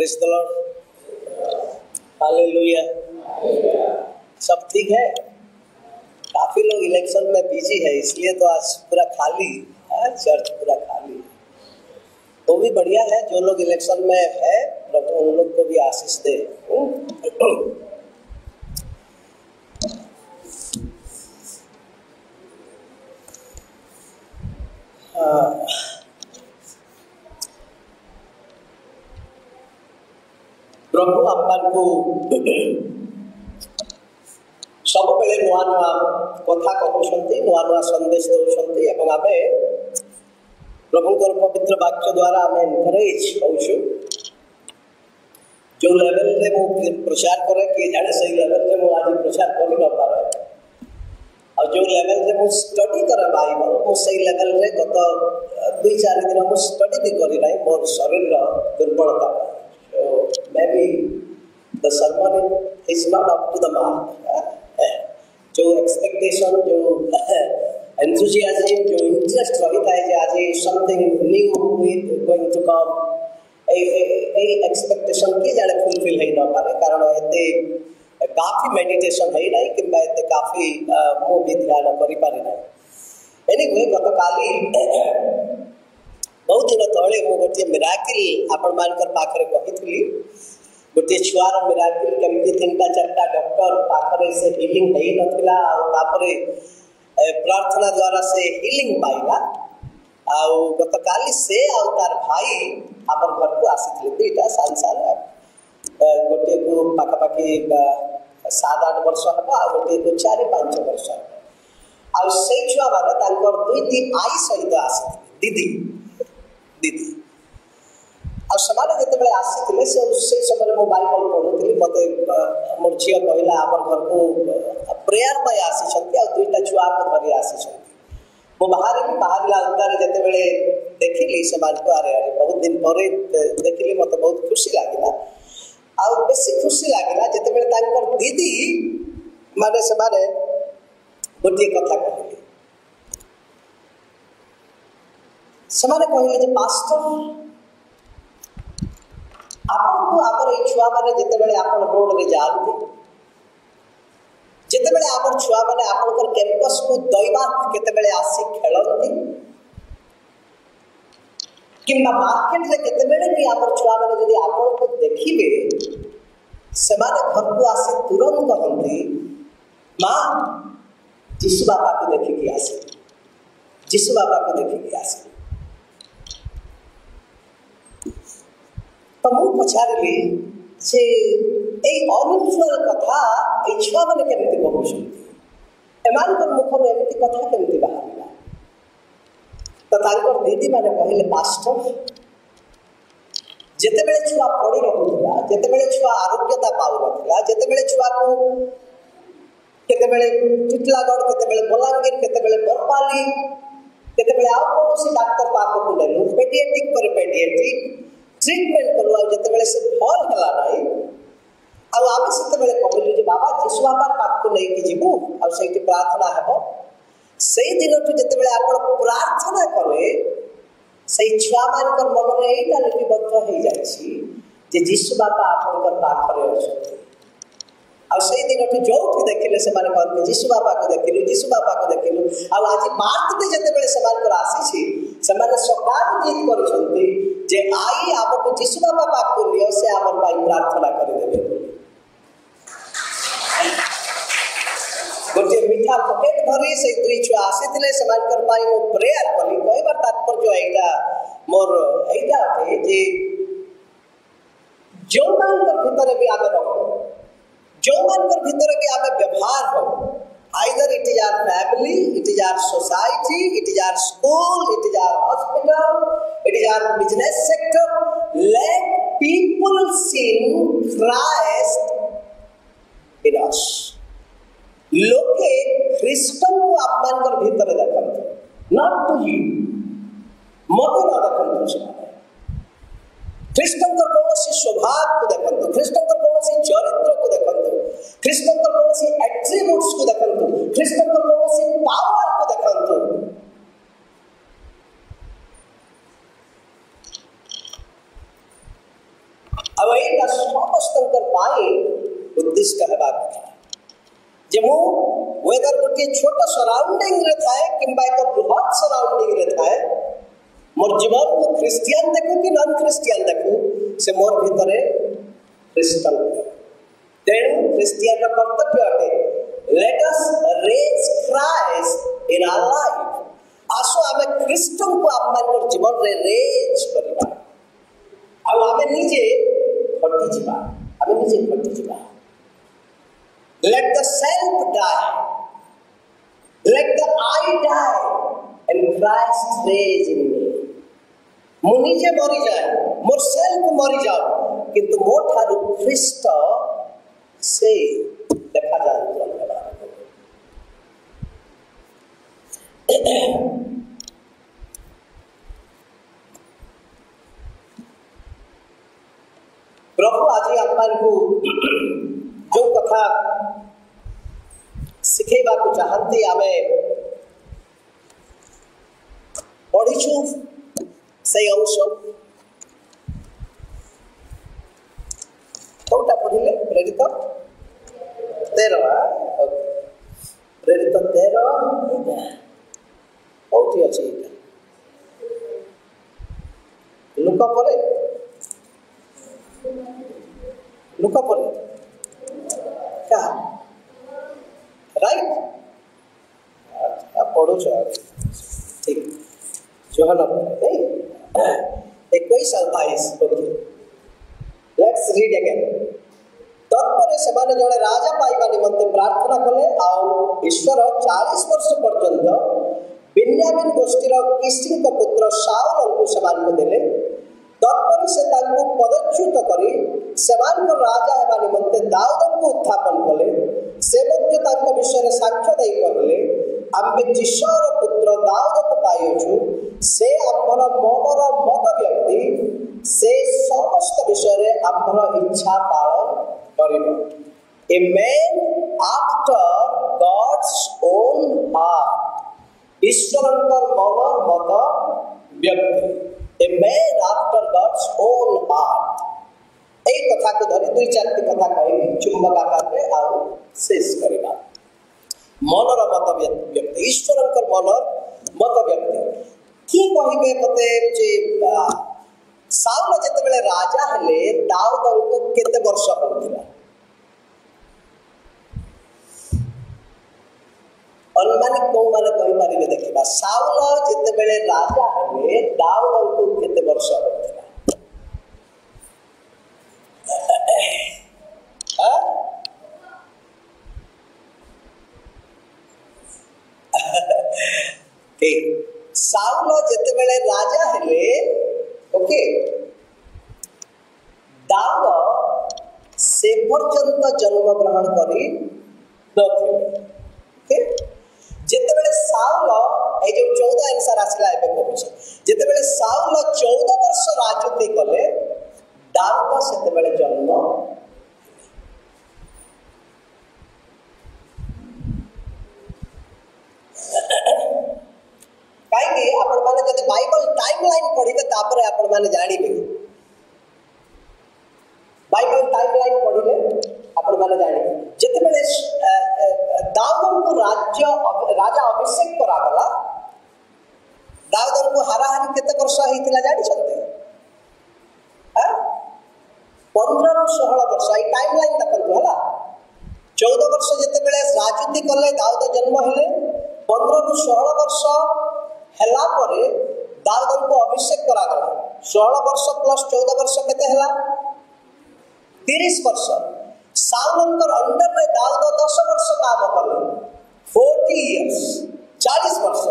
Praise the Lord, hallelujah. सब ठीक है? काफी लोग इलेक्शन में बिजी है, इसलिए तो आज पूरा खाली है, चर्च पूरा खाली है। वो भी बढ़िया है, जो लोग इलेक्शन में है प्रभु उन लोग को भी आशीष दे। प्रभु आपको सब बेले नुआ नुआ कथा कहते, नुआ नुआ संदेश दौरान एवं आमे प्रभुंकर पवित्र वाक्य द्वारा आम एनकरेज होउछु। जो लेवल रे मु प्रचार करे किए जाने सही लेवल रे मु आज प्रचार कर न पारे, और जो लेवल रे मु स्टडी करे बाइबल मु सही लेवल रे गत 2-4 दिन मु स्टडी भी करी नाही, मोर शरीर दुर्बलता। So maybe the sermon is not up to the mark. जो एक्सपेक्टेशन, जो enthusiasm, जो इंटरेस्ट रहता है आज something new with going to come, A expectation की जाने फुलफिल है न पारे, कारण एते काफी मेडिटेशन है नहीं कि एते काफी मु भी ध्यान करि पारे ना। एनीवे गत काली बहुत दिन तले मु गोटे मिराकिल आपण मानकर पाखरे कहितली। गोटे छुआर मिराकिल केमती 3-4 डॉक्टर पाखरे से हीलिंग है नथिला, और तापरे प्रार्थना द्वारा से हीलिंग पाइला। आउ गत काली से आउ तार भाई हमर घर को आसीथिले, दुईटा साल गोटे को पाखापाखि 7-8 वर्ष हबा, आ गोटे को 4-5 वर्ष हबा। आउ से छुआ माने तांकर 2-3 आई सहित आसीथिले, दीदी और समाज जिते आसी से समय मो बाइबल पढ़ुली, मत मोर झील कहला आम घर को प्रेयर पे आसी 2टा छुआ को धरी आसी। मो बाहर अंतार जिते देखिली से को अरे अरे बहुत दिन पर देखिली, मत बहुत खुशी लगे। आ बेसी खुशी लगे जिते दीदी माने से गोटे कथा कहले, समाने कहले जे पास्टर आपको आपर ए छुआ माने जेतेबेले आपण रोड रे जालती, जेतेबेले आपर छुआ माने आपनकर कैंपस को दैवा केतेबेले आसी खेलती, किंबा मार्केट रे केतेबेले भी आपर छुआ माने जदी आपण को देखिबे समाने घर को आसी तुरंत कहंती मां जिसु बाबा को देखि के आसी, जिसु बाबा को देखि के आसी। तो मुझे पचारि से अनयूजुअल कथा ये छुआ मैंने केमती कहते, एमानकर मुखर एमती कथा केमती बाहर। तो दीदी मैंने कहले पास्टर जितेबेले छुआ पड़ी रहुला, जितेबेले छुआ आरोग्यता पाउ नथिला, जितेबेले छुआ को केतेबेले टिटलागढ़, केतेबेले बलांगीर, केतेबेले बरपाली, केतेबेले आउ कोनोसी डाक्टर पाखो को लेलु, पेडियाट्रिक पर पेडियाट्रिक ट्रीटमेंट करू, आ जितेबेले से भल हला नाही आ आमे सेतेबेले कहलु जे बाबा जिसु बाबा पाख को नै कि जीवु आ सेठी प्रार्थना हेबो। सेई दिनटु जितेबेले आपण प्रार्थना करे सेई छुआ मानकर मन रे एटा लिपिबद्ध हे जाछि जे जिसु बाबा आपनकर पाखरे अछि। आ सेई दिनटु जोठी देखिले से माने कहते जिसु बाबा को देखिलु, जिसु बाबा को देखिलु। आ आज मार्केट जितेबेले से मानकर आसी से माने सकाळ जीत करछन्ती जे आई आपको जिसु बाबा पाक को लियो से हमर भाई प्रार्थना कर देबे। गोटे मीठा पकेट धरी से दुई छुआ आसीथिले समानकर पाई मो प्रेयर कली। कहबार तात्पर्य एटा मोर एटा है जे जो मानकर भीतर भी आमे रहो, जो मानकर भीतर भी आमे व्यवहार हो, either it is our family, it is our society, it is our school, it is our hospital, it is our business sector. Let people see Christ in us. लोके ख्रिस्टन को अपमान कर भीतर देखते, not to you, मते ना देखते। Christian को कौनसी स्वभाव को देखते, ख्रिस्टन को कौनसी चरित्र को देखते, ख्रिस्टन को कौनसी एट्रीब्यूट्स को देखते, ख्रिस्टन को कौनसी पावर को देखते। अब निष्ठ हेबा कथा जे मु वेदर गोटे छोट सराउंडिंग रे थाए किंबा एक बृहत सराउंडिंग रे थाए मोर जीवन को क्रिश्चियन देखू कि नॉन क्रिश्चियन देखू से मोर भितरे क्रिस्टल तेणु क्रिश्चियन रा कर्तव्य अटे let us raise Christ in our life आसो आमे क्रिस्टन को आम जीवन रे रेज करबा आ आमे निजे खटी जिबा आमे निजे खटी जिबा let the self die let the I die and Christ raise in me मु निजे मरी जाए मोर सेल्फ मरी जाओ किंतु मोर ठारू ख्रीष्ट से देखा जाए प्रभु आज आम को जो कथा शिखेबा को चाहते आमे पढ़ीछु से अंश कौटा पढ़िले प्रेरित 13 प्रेरित 13 कौटी अछि लुका परे क्या राइट आप पढ़ो ठीक जोहन नहीं 21:28 लेट्स रीड अगेन तत्पर से जड़े राजा पाइबा निमंते प्रार्थना कले ईश्वर 40 वर्ष पर्यंत बिन्यामीन गोष्ठीर किसी पुत्र शाऊल को से देले तत्पर से पदच्युत करी राजा हेबा निमंते दाऊद को उत्थापन कले से विषय साक्ष्य दे कहले आम्बे जिशर पुत्र दाऊद को पाइछु से आमर मनर मत व्यक्ति से समस्त विषय आमर इच्छा पालन करिबो a man after God's own heart ईश्वरंकर मनर मत व्यक्ति a man after God's own heart एक कथा को धरी 2-4 कथा कही चुंबक आकार में आउ शेष करबा मनर मत व्यक्ति ईश्वरंकर मनर मत व्यक्ति की कहिबे मते जे साउल जते बेले राजा हले दाऊद को केते वर्ष होतिला अनुमानिक को माने कहि पारिबे देखिबा साउल जते बेले राजा हले दाऊद को केते वर्ष होतिला साउल जते बेले राजा हेले ओके दाऊद से पर्यंत जन्म ग्रहण करी नथिले ओके जते बेले साउल ए जो 14 आंसर आसला एबे कहूछ जते बेले साउल 14 वर्ष राजत्व कले दाऊद सेते बेले जन्म कहीं आपण माने जदि बाइबल टाइमलाइन पढ़िबे तापर आपण माने जानिबे बाइबल टाइमलाइन पढ़िले आपण माने जानिबे जते बेले दाऊद को राजा अभिषेक करा गला दाऊद को हाराहारी केते वर्ष हेतिला जानि छथि 15 ରୁ 16 वर्ष आई टाइमलाइन देखंतु हला 14 वर्ष जते बेले राजनीति कले दाऊद जन्म हेले 15 ରୁ 16 वर्ष हेला परे दाऊद को अभिषेक करा गला 16 वर्ष प्लस 14 वर्ष केते हला 30 वर्ष साउलंकर अंडर रे दाऊद 10 वर्ष काम करले 40 इयर्स 40 वर्ष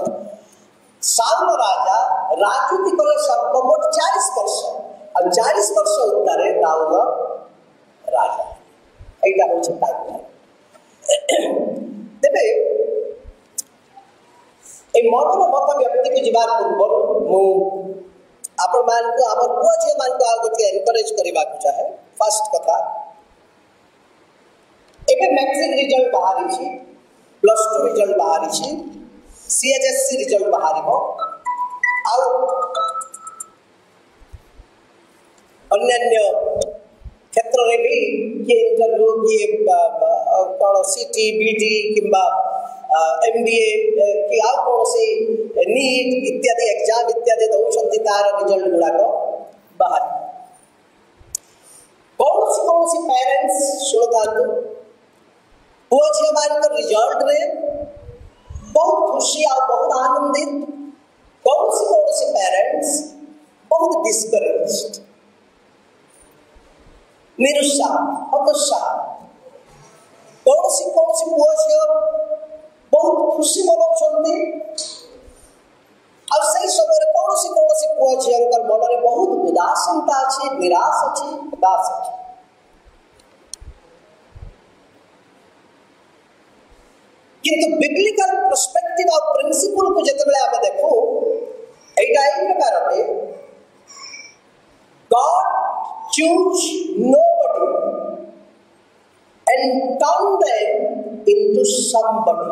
साउल राजा राजनीति कले सर्वमोट 40 वर्ष और 40 वर्ष उत्तरे दाऊद राजा एटा होछ टाइम तेबे ए मनर मत व्यक्ति को जीवार पूर्व मु आपण मान को हमर पुआ जे मान को आ गोटे एनकरेज करबा को चाहे फर्स्ट कथा एबे मैट्रिक रिजल्ट बाहरी छी +2 रिजल्ट बाहरी छी सीएचएससी रिजल्ट बाहरीबो आउ अन्य क्षेत्र में भी किए इंटरव्यू किए कौन सीटी बीटी किंबा एमबीए कि आउ कौन सी नीट इत्यादि एग्जाम इत्यादि दौरान तार रिजल्ट गुड़ाक बाहर कौन सी पेरेंट्स शुणुता पुओ झील मान रिजल्ट रे बहुत खुशी आ बहुत आनंदित कौन सी पेरेंट्स बहुत डिस्करेज्ड निरुत्साह हतोत्साह कौन सी पुओ झील बहुत खुशी मनाउछन्ति और सही समय कौन सी पुओ झील मन में बहुत उदासीनता अच्छी निराश अच्छी उदास अच्छी किंतु बिब्लिकल पर्सपेक्टिव और प्रिंसिपल को जितेबाला आम देखू एटा एक प्रकार में God choose nobody and turn them into somebody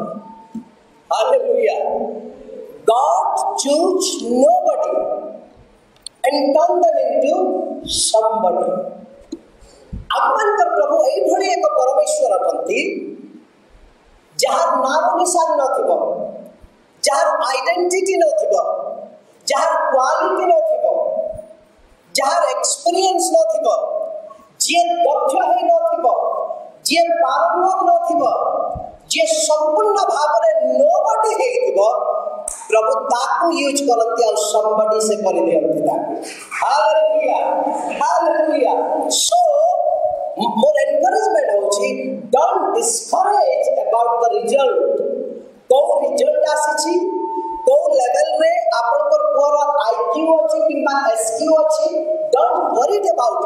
hallelujah God choose nobody and turn them into somebody आमनकर प्रभु एई भली एक परमेश्वर अटंती जार नाम निशान नथिबो जार आइडेंटिटी नथिबो जार क्वालिटी नथिबो जार एक्सपीरियंस नथिबो जे दक्ष है नथिबो जे पारंगम नथिबो जे संपूर्ण भावरे नोबडी हेथिबो प्रभु ताकू यूज करंती और समबडी से कर दियंती ताकू हालेलुया सो मोर एनकरेजमेंट होची don't discourage about the result को रिजल्ट आसी को लेवल रे आपनकर पुअर आईक्यू अछि किबा एसक्यू अछि डोंट वरीड अबाउट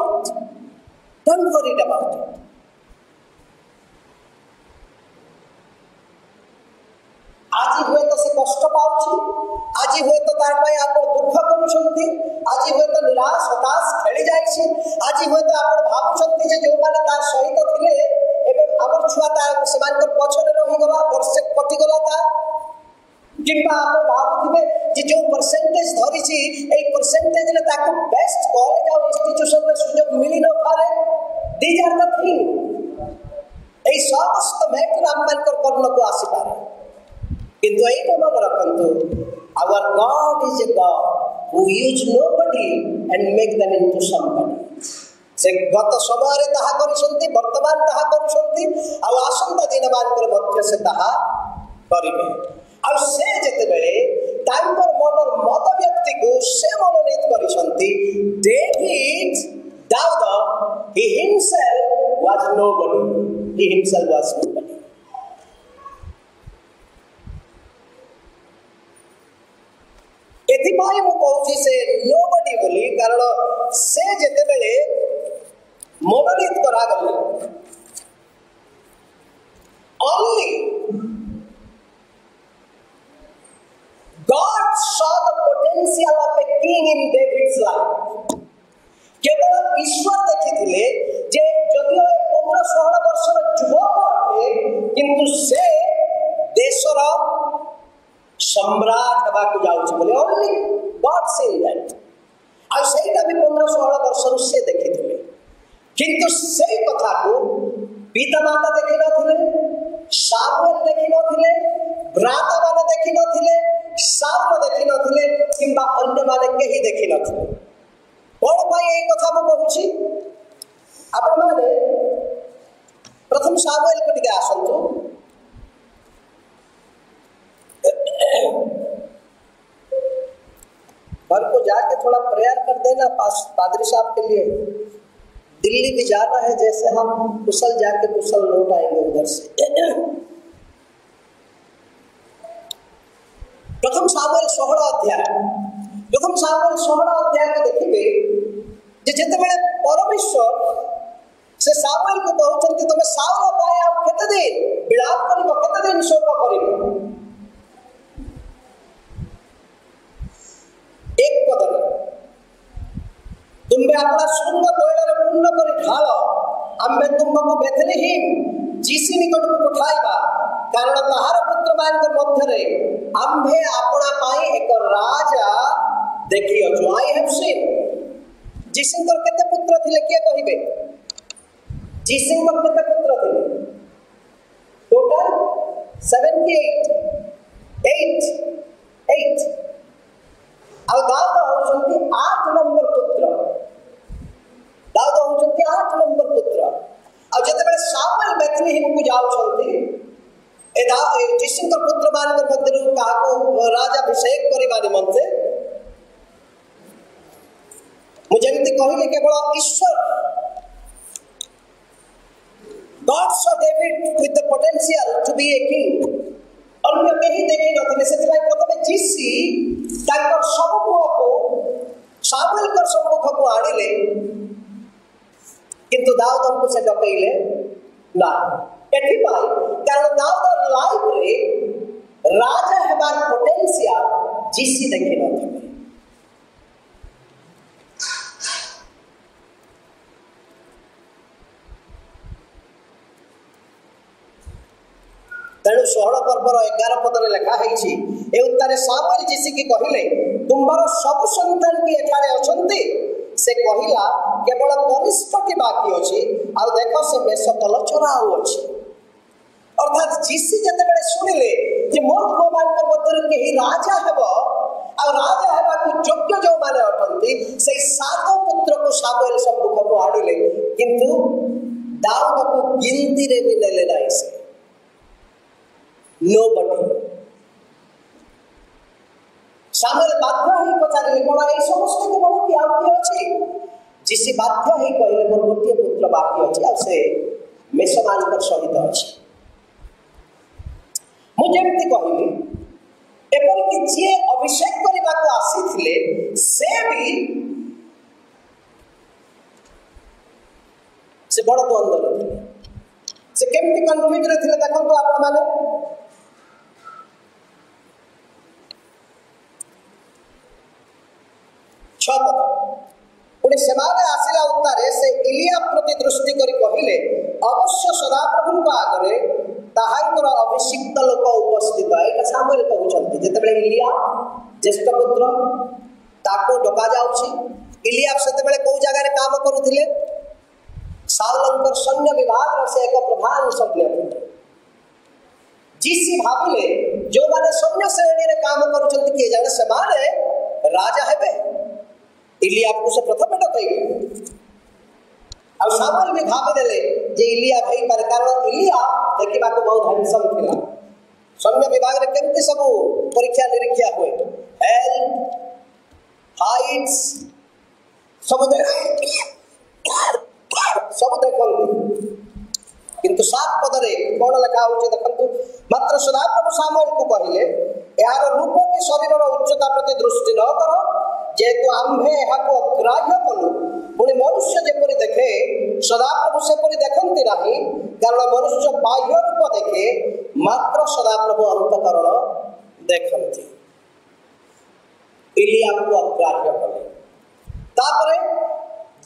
इट आज हुए तो से कष्ट पाउछि आज हुए तो तार पाई आप दुख करूछंती आज हुए तो निराश हताश खेली जाइछि आज हुए तो आप भाबुछंती जे जो माने तार सहित थिले एबे हमर छुआ तार समानकर पछरे रहि गला वर्ष कटि गला ता किबा आप भाबुथिबे जे जो परसेंटेज धरिछि एई परसेंटेज रे ताको बेस्ट कॉलेज और इंस्टीट्यूशन रे सुयोग मिलि न पारे दीज आर द थिंग एई समस्त मैटर आमनकर कर्म को आसी पारे किंतु एटा मन रखंतु our God is a God who use nobody and make them into somebody से गत समय रे ताहा करिसंती वर्तमान ताहा करिसंती आ आसंता दिन मानकर मध्य से ताहा करिबे आ से जते बेले तांकर मनर मत व्यक्ति को से मनोनीत करिसंती डेविड दाऊद he himself was nobody एथिपाई मु कहूची से नोबडी बोली कारण से जते बेले मनोनीत करा गले only God saw the potential of a king in David's life केवल ईश्वर देखिथिले जे जदियो 15-16 वर्षर युवक अटे किंतु से देशर सम्राट हवा को जाउछ बोले ओनली गॉड सीन दैट आ सेटा भी 15-16 वर्षर से देखिथिले किंतु सेई कथा को पिता माता देखि नथिले सामुएल देखि नथिले भ्राता माने देखि नथिले साम देखि नथिले किंबा अन्य माने केही देखि नथिले कोन भाई एई कथा को कहूची आपण माने प्रथम सामुएल को टिके आसंतु घर को जाके थोड़ा प्रेयर कर देना पादरी साहब के लिए दिल्ली भी जाना है जैसे हम कुशल जाके कुशल लौट आएंगे उधर से प्रथम सामुएल 16 अध्याय को देखिबे जे जते बेले परमेश्वर से सामुएल को कहउछन्ति तमे साउल पाए आ केते दिन विलाप करिबो केते दिन शोक करिबो एक पद तुम्बे अपना शृंग तैଳରେ पूर्ण करी ढाल आम्बे तुमको बेथलेहेम जीसी निकट को पठाइबा कारण ताहार पुत्र मान मध्य रे आम्भे अपना पाई एक राजा देखियो जो आई हैव सीन जीसी केते पुत्र थिले के कहिबे जीसीଙ୍କର କେତେ ପୁତ୍ର ଥିଲେ? ଟୋଟାଲ 7 କି 8 ଆଉ ଦାଉଦ ହଉଛନ୍ତି 8 ନମ୍ବର ପୁତ୍ର। ଦାଉଦ ହଉଛନ୍ତି 8 ନମ୍ବର ପୁତ୍ର। ଆଉ ଯେତେବେଳେ ସାମୁଏଲ ବେଥଲେହେମକୁ ଯାଉଛନ୍ତି ଏ ଯୀଶୁଙ୍କ ପୁତ୍ରମାନଙ୍କ ମଧ୍ୟରୁ କାହାକୁ ରାଜାଭିଷେକ କରିବା ନିମନ୍ତେ, ମୁଁ ଯେମିତି କହିଲି କେବଳ ଈଶ୍ୱର God saw David with the potential to be a king. अन्य केही देखि नथिले, ସେଥିପାଇଁ ପ୍ରଥମେ ଯୀଶୁ ତାଙ୍କର ସବୁ ପୁଅକୁ ସାମୁଏଲଙ୍କ ସମ୍ମୁଖକୁ ଆଣିଲେ, କିନ୍ତୁ ଦାଉଦଙ୍କୁ ସେ ଡକେଇଲେ ନା। ଏଥିପାଇଁ କାରଣ ଦାଉଦର ଲାଇଫରେ ରାଜା ହେବାର ପୋଟେନ୍ସିଆଲ ଯୀଶୁ ଦେଖି ନଥିଲେ। ତେଣୁ 16 ପର୍ବର 11 ପଦରେ ଲେଖା ହେଇଛି, ଏ ଉତ୍ତାରେ ସାମୁଏଲ ଯୀଶୁକୁ କହିଲେ, ତୁମର ସବୁ ସନ୍ତାନ କି ଏଠାରେ ଅଛନ୍ତି? ସେ କହିଲା, କେବଳ କନିଷ୍ଠଟି ବାକି ଅଛି, ଆଉ ଦେଖ ସେ ମେଷକଲ ଚରାଉଅଛି। ଅର୍ଥାତ୍ ଯୀଶୁ ଯେତେବେଳେ ଶୁଣିଲେ ଯେ ମୋର ପୁଅମାନଙ୍କ ମଧ୍ୟରୁ କେହି ରାଜା ହେବ, ଆଉ ରାଜା ହେବାକୁ ଯୋଗ୍ୟ ଯେଉଁମାନେ ଅଟନ୍ତି, ସେଇ 7 ପୁତ୍ରକୁ ସାମୁଏଲ ସମ୍ମୁଖକୁ ଆଣିଲେ, କିନ୍ତୁ ଦାଉଦକୁ ଗିନତିରେ ବି ନେଲେ ନାହିଁ। ସେ nobody ସାମୁଏଲ ବାଧ୍ୟ ହେଇ ପଚାରିଲେ, କ'ଣ ଏଇ ସମସ୍ତ କେବଳ କି ଆଉ କିଏ ଅଛି? ଯୀଶୁ ବାଧ୍ୟ ହେଇ କହିଲେ, ମୋର ଗୋଟିଏ ପୁତ୍ର ବାକି ଅଛି, ଆଉ ସେ ମେଷମାନଙ୍କ ସହିତ ଅଛି। ମୁଁ ଯେମିତି କହିଲି, ଏପରିକି ଯିଏ ଅଭିଷେକ କରିବାକୁ ଆସିଥିଲେ ସେ ବି ସେ ବଡ଼ ଦ୍ୱନ୍ଦ୍ୱରେ ଥିଲେ। ସେ କେମିତି କନଫ୍ୟୁଜରେ ଥିଲେ ଦେଖନ୍ତୁ ଆପଣମାନେ। पुणी सेमाने आसिला उत्तारे से इलिया प्रति दृष्टि करी कहिले, अवश्य सदाप्रभुଙ୍କ आगरे ताहांकर अभिषिक्त लोक उपस्थित। एटा सामुएल कहउछन्ति जेतेबेले इलिया ज्येष्ठ पुत्र ताको डका जाउछि। इलिया सेतेबेले को जगह रे काम करूथिले? साउलंकर सैन्य विभाग रे से एक प्रधान सैन्य थे। जीसी भाबिले जो माने सैन्य श्रेणी रे काम करूछन्ति के जाने सेमाने राजा हेबे। इलिया को से प्रथम डकैले और सामुएल भी भाबी देले जे इलिया भई पर, कारण इलिया देखिबा को बहुत हैंडसम थिला। सैन्य विभाग रे केमती सब परीक्षा निरीक्षा हुए, हेल्थ, हाइट्स सब देखंतु, किंतु 7 पदरे कोन लिखा होचे देखंतु, मात्र सदाप्रभु सामुएल को कहिले, यार रूप की शरीरर उच्चता प्रति दृष्टि न करो, जेतु आम्भे एहाको अग्राह्य कलु। पुणी मनुष्य जेपरि देखे सदाप्रभु सेपरि देखंती नाही, कारण मनुष्य बाह्य रूप देखे, मात्र सदाप्रभु अंतकरण देखंती। इलिया को अग्राह्य कले। तापरे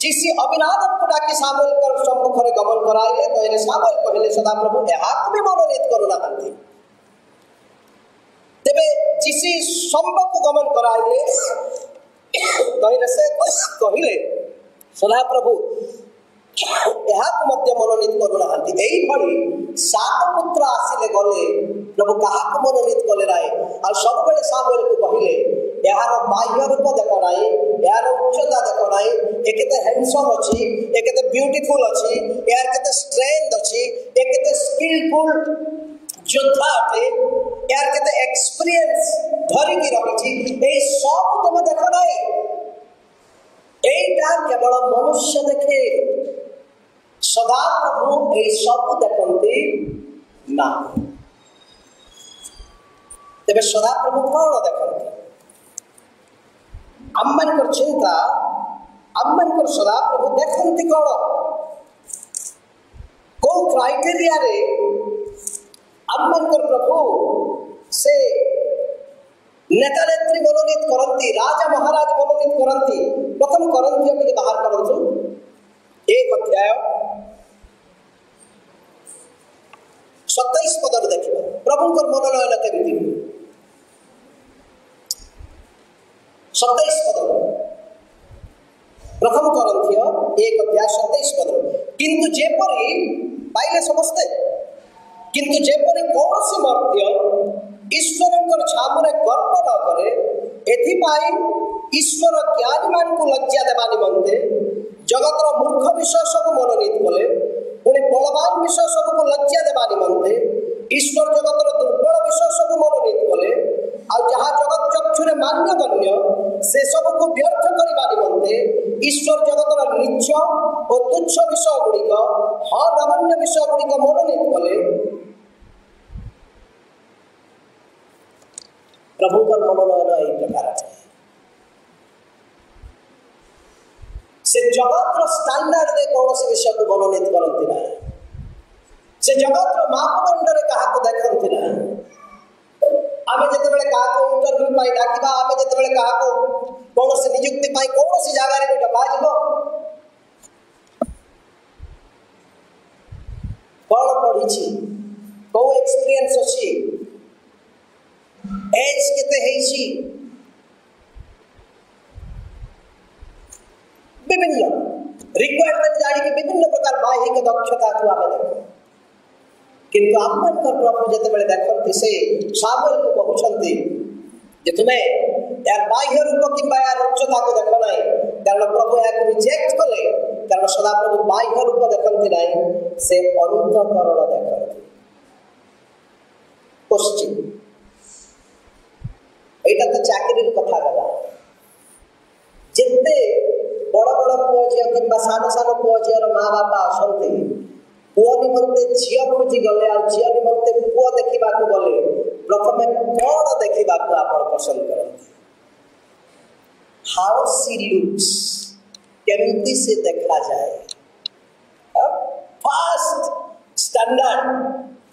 जीसी अभिनादव को डाकी सामुएल कर सम्मुखरे गमन कराइले, कहले सामुएल कहले सदाप्रभु एहाको भी मनोनीत करू नाहंती। तेबे जीसी सम्मुख गमन कराइले, कहले से कहले सदाप्रभु एहाको मध्य मनोनीत करू नाहंती। एई भली 7 पुत्र आसिले गले, प्रभु काहाको मनोनीत कले राय। आ सब बेले सामुएल को कहले यार बाह्य रूप देख नाई, यार उच्चता देख नाई, ए केते हैंडसम अछि, ए केते ब्यूटीफुल अछि, यार केते स्ट्रेंथ अछि, ए केते स्किलफुल योद्धा अटे, यार केते एक्सपीरियंस धरि की रखिछि, ए सब तुम देख नाई। एटा केवल मनुष्य देखे, सदाप्रभु ए सब देखंती ना। तेबे सदाप्रभु कोन देखंती? आम्मानकर चिंता, आम्मानकर सदाप्रभु देखंती कोन? को क्राइटेरिया रे आम्मानकर प्रभु से नेता नेत्री मनोनीत करंती, राजा महाराज मनोनीत करंती। प्रथम करंती टिके बाहर करंतु 1 अध्याय 27 पद देखिबा प्रभुकर मनोनयन केमिति। 27 पद प्रथम करंथीय 1 अध्याय 27 पद, किंतु जेपरी पाइले समस्ते किंतु जेपरी कौन मर्त्य ईश्वर छामुरे गर्व न करे एथिपाई ईश्वर ज्ञानी मान को लज्जा देवा निमंते जगतर मूर्ख विषय सब मनोनीत कले पुणी बलवान विषय सब को लज्जा देवा निमंते ईश्वर जगतर दुर्बल विषय सब मनोनीत कले आ जहाँ जगत चक्षुरे मान्य गण्य से सब को व्यर्थ करने निमंते ईश्वर जगतर नीच और तुच्छ विषय गुड़िक नगण्य विषय गुड़िक मनोनीत कले प्रभु मनोनयन यही प्रकार से जगत स्टैंडर्ड में कौन से विषय को मनोनीत करती ना से जगत मापदंड में क्या देखती ना आम जिते क्या इंटरव्यू पाई डाकिबा आम जिते क्या कौन से नियुक्ति पाई कौन सी जगह में डका कौन पढ़ी कौ एक्सपीरियंस अच्छी एज केते हेछि विभिन्न रिक्वायरमेंट जानी के विभिन्न प्रकार बाह्यिक दक्षता को आमे देखो किंतु आमन कर प्रभु जते बेले देखंती से सामुएल को कहउछंती जे तुमे यार बाह्य रूप किंबा यार उच्चता को देखो नाही कारण प्रभु या को रिजेक्ट कले कारण सदा प्रभु बाह्य रूप देखंती नाही से अंतःकरण देखंती क्वेश्चन एटा तो चाकरी कथा गला जिते बड़ बड़ पुओ झियो कि सान सान पुओ झियर माँ बापा असंती पुओ निमंते झियो खोजी गले आ झियो निमंते पुओ देखा गले प्रथमे कौन देखा आप पसंद करते हाउ सी लुक्स केमती से देखा जाए फास्ट स्टैंडर्ड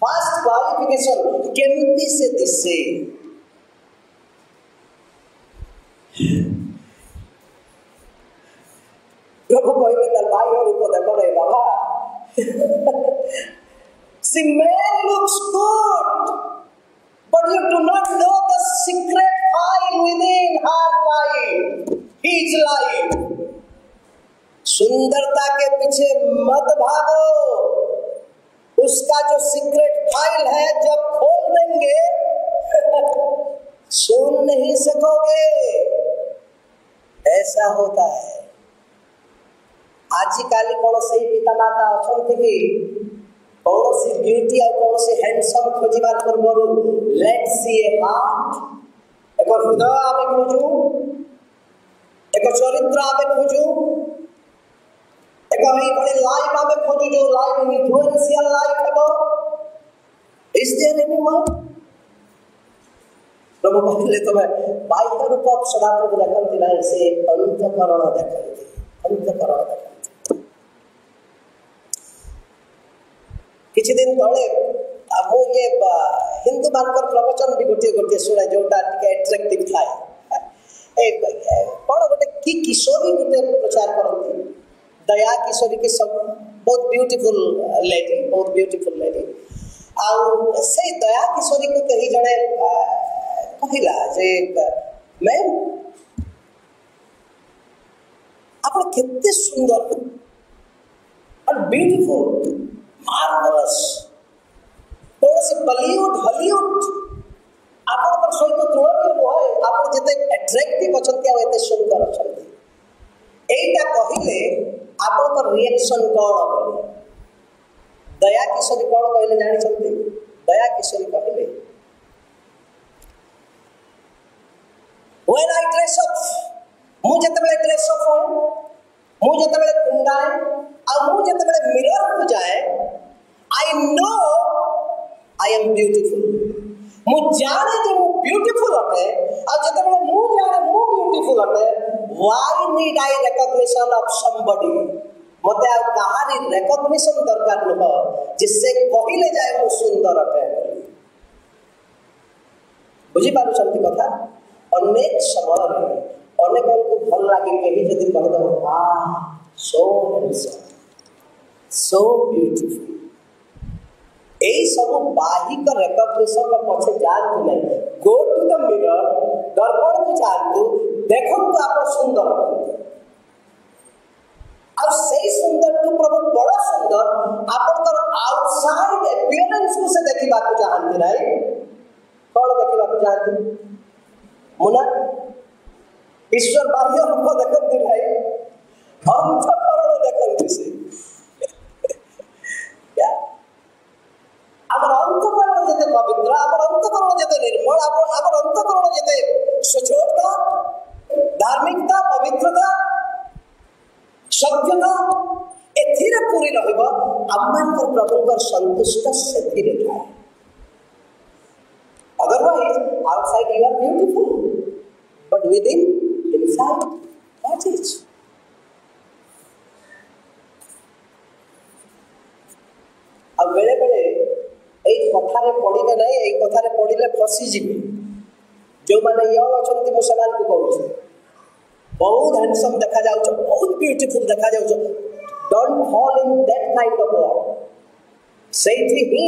फास्ट क्वालिफिकेशन केमती से दिसे प्रभु कहले तार बाह्य रूप देखो रे बाबा सी man looks good but you do not know the secret file within her life his life सुंदरता के पीछे मत भागो उसका जो सीक्रेट फाइल है जब खोल देंगे सुन नहीं सकोगे ऐसा होता है आजिकाली कौन से पिता माता अच्छा कि कौन सी ब्यूटी और कौन सी हैंडसम खोजार पूर्व लेट सी ए हार्ट एक हृदय आमे खोजू एक चरित्र आमे खोजू एक लाइफ आमे खोजू जो लाइफ इन्फ्लुएंशियल लाइफ है इज देयर एनीवन प्रभु कहले तुम्हें बाह्य रूप सदा प्रभु देखती ना से अंतःकरण देखती अंतःकरण देखती किछि दिन तले ये हिंदू मानकर प्रवचन भी गोटे गोटे शुणे जोटा एट्राक्टिव थाए कौन गोटे कि किशोरी गोटे प्रचार करती दया किशोरी के सब बहुत ब्यूटीफुल लेडी आउ से दया किशोरी को कही जड़े कहला जे मैम आप केते सुंदर और ब्यूटीफुल मार्वलस कौन से बॉलीवुड हॉलीवुड आप सहित तुलनीय नुहे आप जिते एट्राक्टिव अच्छा एत सुंदर अच्छा यहीटा कहले आप रिएक्शन कौन हम दया किशोरी कौन कहले जानी दया किशोरी कहले When I dress up, मुझे तबले ड्रेस अप हो, मुझे तबले कुंडाए, और मुझे तबले मिरर को जाए, I know I am beautiful. मुझे जाने जो मु beautiful होते, और जब तबले मुझे जाने मु beautiful होते, why need I recognition of somebody? मते आप कहानी recognition दरकार न हो, जिससे कोई ले जाए वो सुंदर होते, बुझी पालू चलती कथा? अनेक समय अनेक को भल लगे कहीं जदि कहद सो हैंडसम सो ब्यूटीफुल यही सब बाहिक रेकग्निशन पछे जानते नहीं गो टू द मिरर दर्पण को जानतु देखो आप सुंदर आ और सही सुंदर तू प्रभु बड़ा सुंदर आपण तो आउटसाइड अपीयरेंस को से देखिबा को चाहंती नहीं कौन देखिबा को चाहंती मुना ईश्वर बाह्य रूप देखंती नहीं अंतःकरण देखंती से क्या आमर अंतःकरण जते पवित्र आमर अंतःकरण जते निर्मल आमर अंतःकरण जते सचोटता धार्मिकता पवित्रता सभ्यता एथिरे पूरी रहिबा आमनकर प्रभुकर संतुष्ट सेथिरे थाए otherwise outside you are beautiful but within inside what is अब बेले बेले एई कथारे पड़िबे नै एई कथारे पड़िले फसी जिबे जो माने यंग अछंती मुसलमान को कहू बहुत हैंडसम देखा जाउछ बहुत ब्यूटीफुल देखा जाउछ don't fall in that kind of word सेठी ही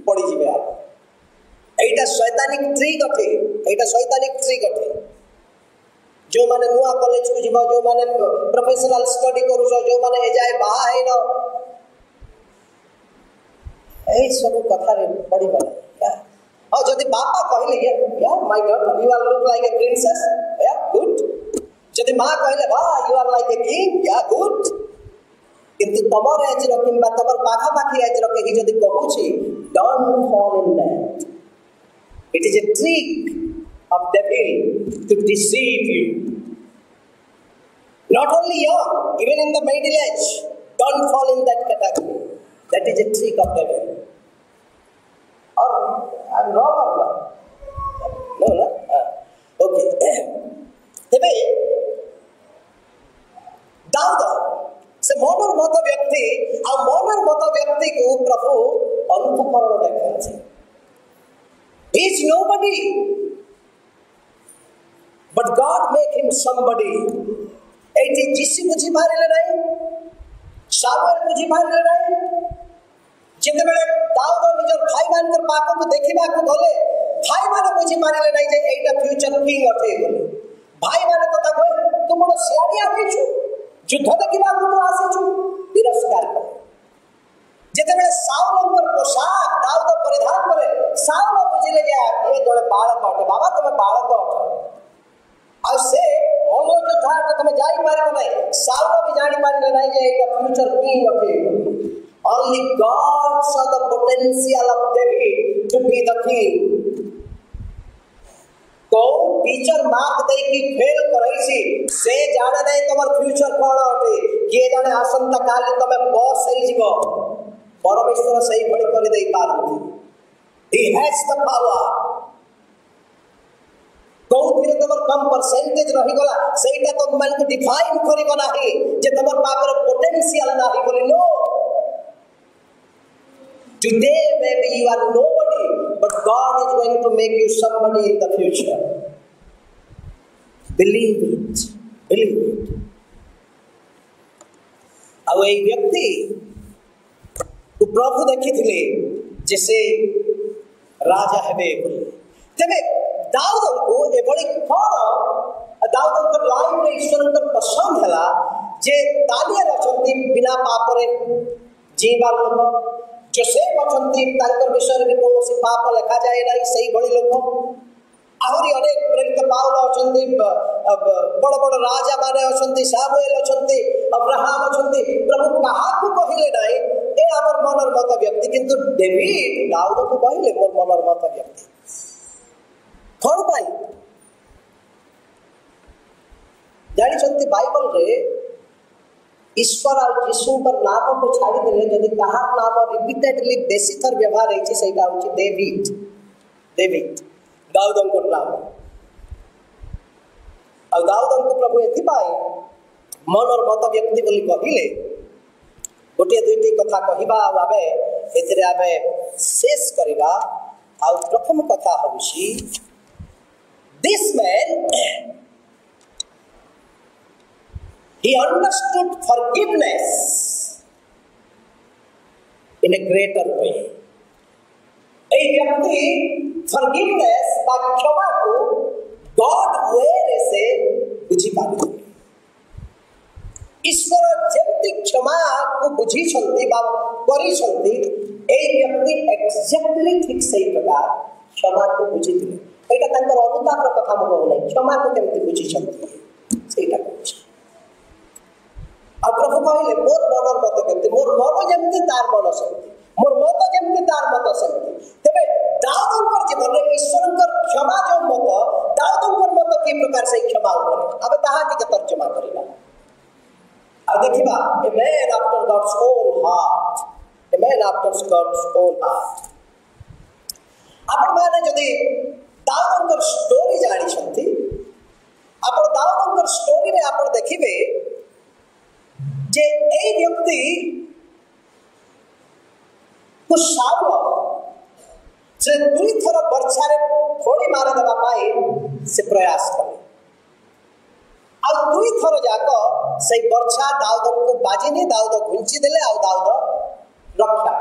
पड़ी जिबे आप एटा शैतानिक ट्रिक अथे एटा शैतानिक ट्रिक अथे जो माने नुआ कॉलेज को जिबा जो माने प्रोफेशनल स्टडी करूछ जो माने ए जाय बाहा है न ए सब कथा रे पड़ी बने क्या और जदी बापा कहले या my daughter you are look like a princess या गुड जदी मां कहले बा you are like a king या गुड किंतु तमर एज रो किंबा तमर पाखा पाखी एज रो के जदी कहूची don't fall in that it is a trick of devil to deceive you not only young even in the middle age don't fall in that category that is a trick of devil or I'm wrong or what no okay tebe दाऊद से मनर मत व्यक्ति आ मनर मत व्यक्ति को प्रभु अंतःकरण देखा he is nobody but God make him somebody eighty जिसी बुझी पारिले नहीं सामुएल बुझी पारिले नहीं जिते बेले दाऊद निजर भाई मानकर पाको को देखिबा को गले भाई माने बुझी पारिले नहीं जे एटा फ्यूचर किंग अथे बोले भाई माने तो ताको तू बड़ सियानिया होइछु युद्ध देखिबा को तो आसीछु तिरस्कार करे जिते बेले साउलंकर पोशाक दाऊद परिधान करे साउल बुझिले जे ए जड़े बालक अटे बाबा तुम बालक अटे आ से मोलो जो था कि तुम जाई पारिबो नहीं साउल भी जानि पारिले नहीं जे एटा फ्यूचर किंग अटे only God saw the potential of David to be the king तो टीचर मार्क दे की फेल करैसी से जाने नहीं तमर फ्यूचर कोन अटे के जाने आसंता काल तमे बॉस होई जिवो परमेश्वर सही भली करि देई पारु he has the power तो फिर तमर कम परसेंटेज रही गला सेटा तो मन को डिफाइन करिबो नाही जे तमर पाकर पोटेंशियल नाही बोली no today maybe you are nobody but God is going to make you somebody in the future believe it अब एक व्यक्ति को प्रभु देखी थिले जैसे राजा हेबे बोले तबे दाऊद को ए बड़ी कोन दाऊद को लाइफ में ईश्वर को पसंद हला जे दानियल अछंती बिना पाप रे जीवार लोक जोसेफ अछंती तांकर विषय में कोनोसी पाप लिखा जाए नहीं सही बड़ी लोक आहुरी अनेक प्रेरित पाउल अछंती बड़ बड़ राजा माने अछंती सामुएल अछंती अब्राहम अछंती प्रभु कहा को कहिले नहीं ए हमर मनर मत व्यक्ति किंतु डेविड दाऊद को कहिले मोर मनर मत व्यक्ति कोन भाई जानि छंती बाइबल रे ईश्वर और यीशु पर नाम को छाड़ी देले जदि कहा नाम रिपीटेडली बेसी थर व्यवहार होई छै सेटा होछि डेविड दाऊद को नाम और दाऊद को प्रभु एथि पाए मन और मत व्यक्ति बोली कहिले गोटे दुईटी कथा कहिबा आबे एथिरे आबे शेष करिबा आ प्रथम कथा होछि this man he understood forgiveness in a greater way ए व्यक्ति forgiveness बा क्षमा को God way से बुझी पाते ईश्वर जेमती बुझी करी व्यक्ति एक्जाक्टली ठीक से प्रकार क्षमा को बुझी यहाँ अनुताप कथा मुझे कहूना क्षमा को केमती बुझी से प्रभु कहले मोर मनर मत केमती मोर मन जमती तार मन सेमती मोर मत जमती तार मत सेमती तेरे दाऊदंकर जीवन में ईश्वर क्षमा जो मत दाऊदंकर मत कि प्रकार से क्षमा अब ताहा टिके तर्जमा करिबा आ देखिबा a man after God's own heart a man after God's own heart आपण माने जदी दाऊदंकर स्टोरी जानि छथि आपण दाऊदंकर स्टोरी रे आपण देखिबे जे ए व्यक्ति को शाऊल से दुई थर बर्छारे फोड़ी मारे देबा पाई से प्रयास करे आ दुई थर जाक से बर्छा दाऊद को बाजिनी दाऊद घुंची देले आ दाऊद रक्षा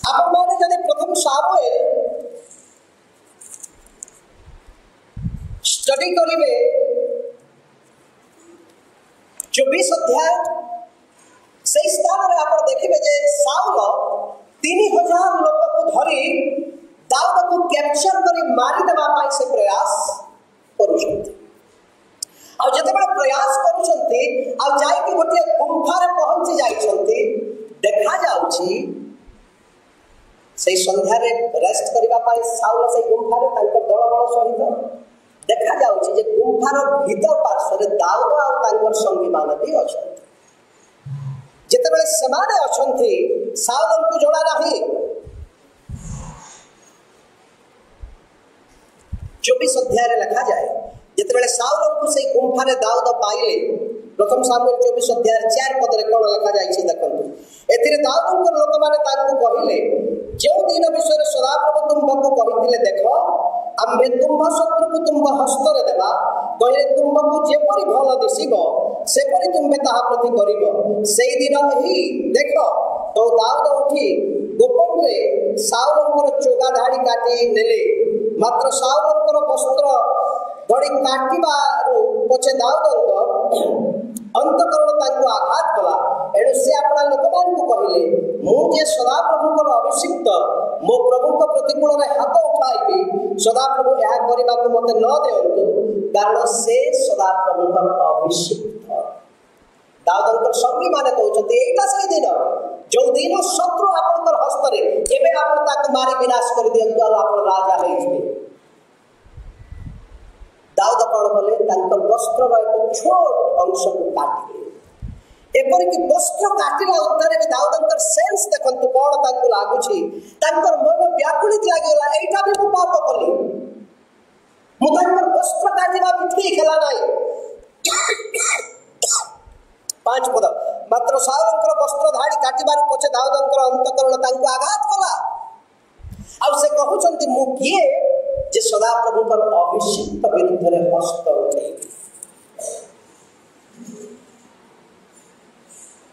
आपण माने जदि प्रथम शामुएल स्टडी करिवे 24 अध्याय से स्थान में आप देखिए जे शाऊल 3000 लोक को धरी दाऊद को कैप्चर करी मारी देबा पाई से प्रयास करूछंती आ जते प्रयास करूछंती आ जाय कि गोटे गुंफा रे पहुंची जाइछंती देखा जाउची से संध्या रे रेस्ट करबा पाई शाऊल से गुंफा रे तांकर दल बल सहित देखा जाउची जे गुंफार भीतर पार्श्व रे दाऊद आ तांकर संगी मान भी अछंती जेतेबेले समाने अछंती शाऊल को जोड़ा नाही 24 अध्याय रे लिखा जाए जेतेबेले शाऊल को से गुंफा रे दाऊद पाइले प्रथम शामुएल 24 अध्याय 4 पद रे कोन लिखा जाय छी देखंतु एथिरे दाऊद को लोक माने तांको कहिले जे दिन विषय रे सदाप्रभु तुमको कहिथिले देखो आम्भे तुम्भ शत्रु को तुम्भ हस्त रे देबा कहले तुमको जेपरि भल दिसिबो सेपरि तुमबे ताहा प्रति करिवो सेई दिन एही देखो तो दाऊद उठी गोपन रे शाऊलंकर चोगा धाड़ी काटी नेले मात्र शाऊलंकर वस्त्र धड़ी काटिबारु पछे दाऊदंकर अंतकरण तांको आघात कला एणु से अपना लोकमान को कहले मु जे सदा प्रभुकर अभिषिक्त मो प्रभुक प्रतिकूल रे हाथ उठाइबी सदा प्रभु यह करबा को मते न देउतु कारण से सदा प्रभुकर अभिषिक्त दाऊदंकर संगी माने कहउछथि एटा से दिन जो दिन शत्रु आपनकर हस्त रे एबे आपन ताको मारी विनाश कर दियंतु आ आपन राजा होई जिवे दाऊद कौन बोले तांकर वस्त्र एक छोट अंश को काटिले एपरि कि वस्त्र काटिला उत्तरे भी दाऊदंकर सेंस देखंतु कोन तांको लागुछि तांकर मन व्याकुलित लागेला एटा भी मु पाप कली मु तांकर वस्त्र काटिबा भी ठीक हला नाही 5 पद मात्र शाऊलंकर वस्त्र धाड़ी काटिबार पछे दाऊदंकर अंतकरण तांको आघात कला आ से कहउछंती मु किए जे सदा प्रभुकर अभिषिक्त विरुद्ध रे हस्त उठे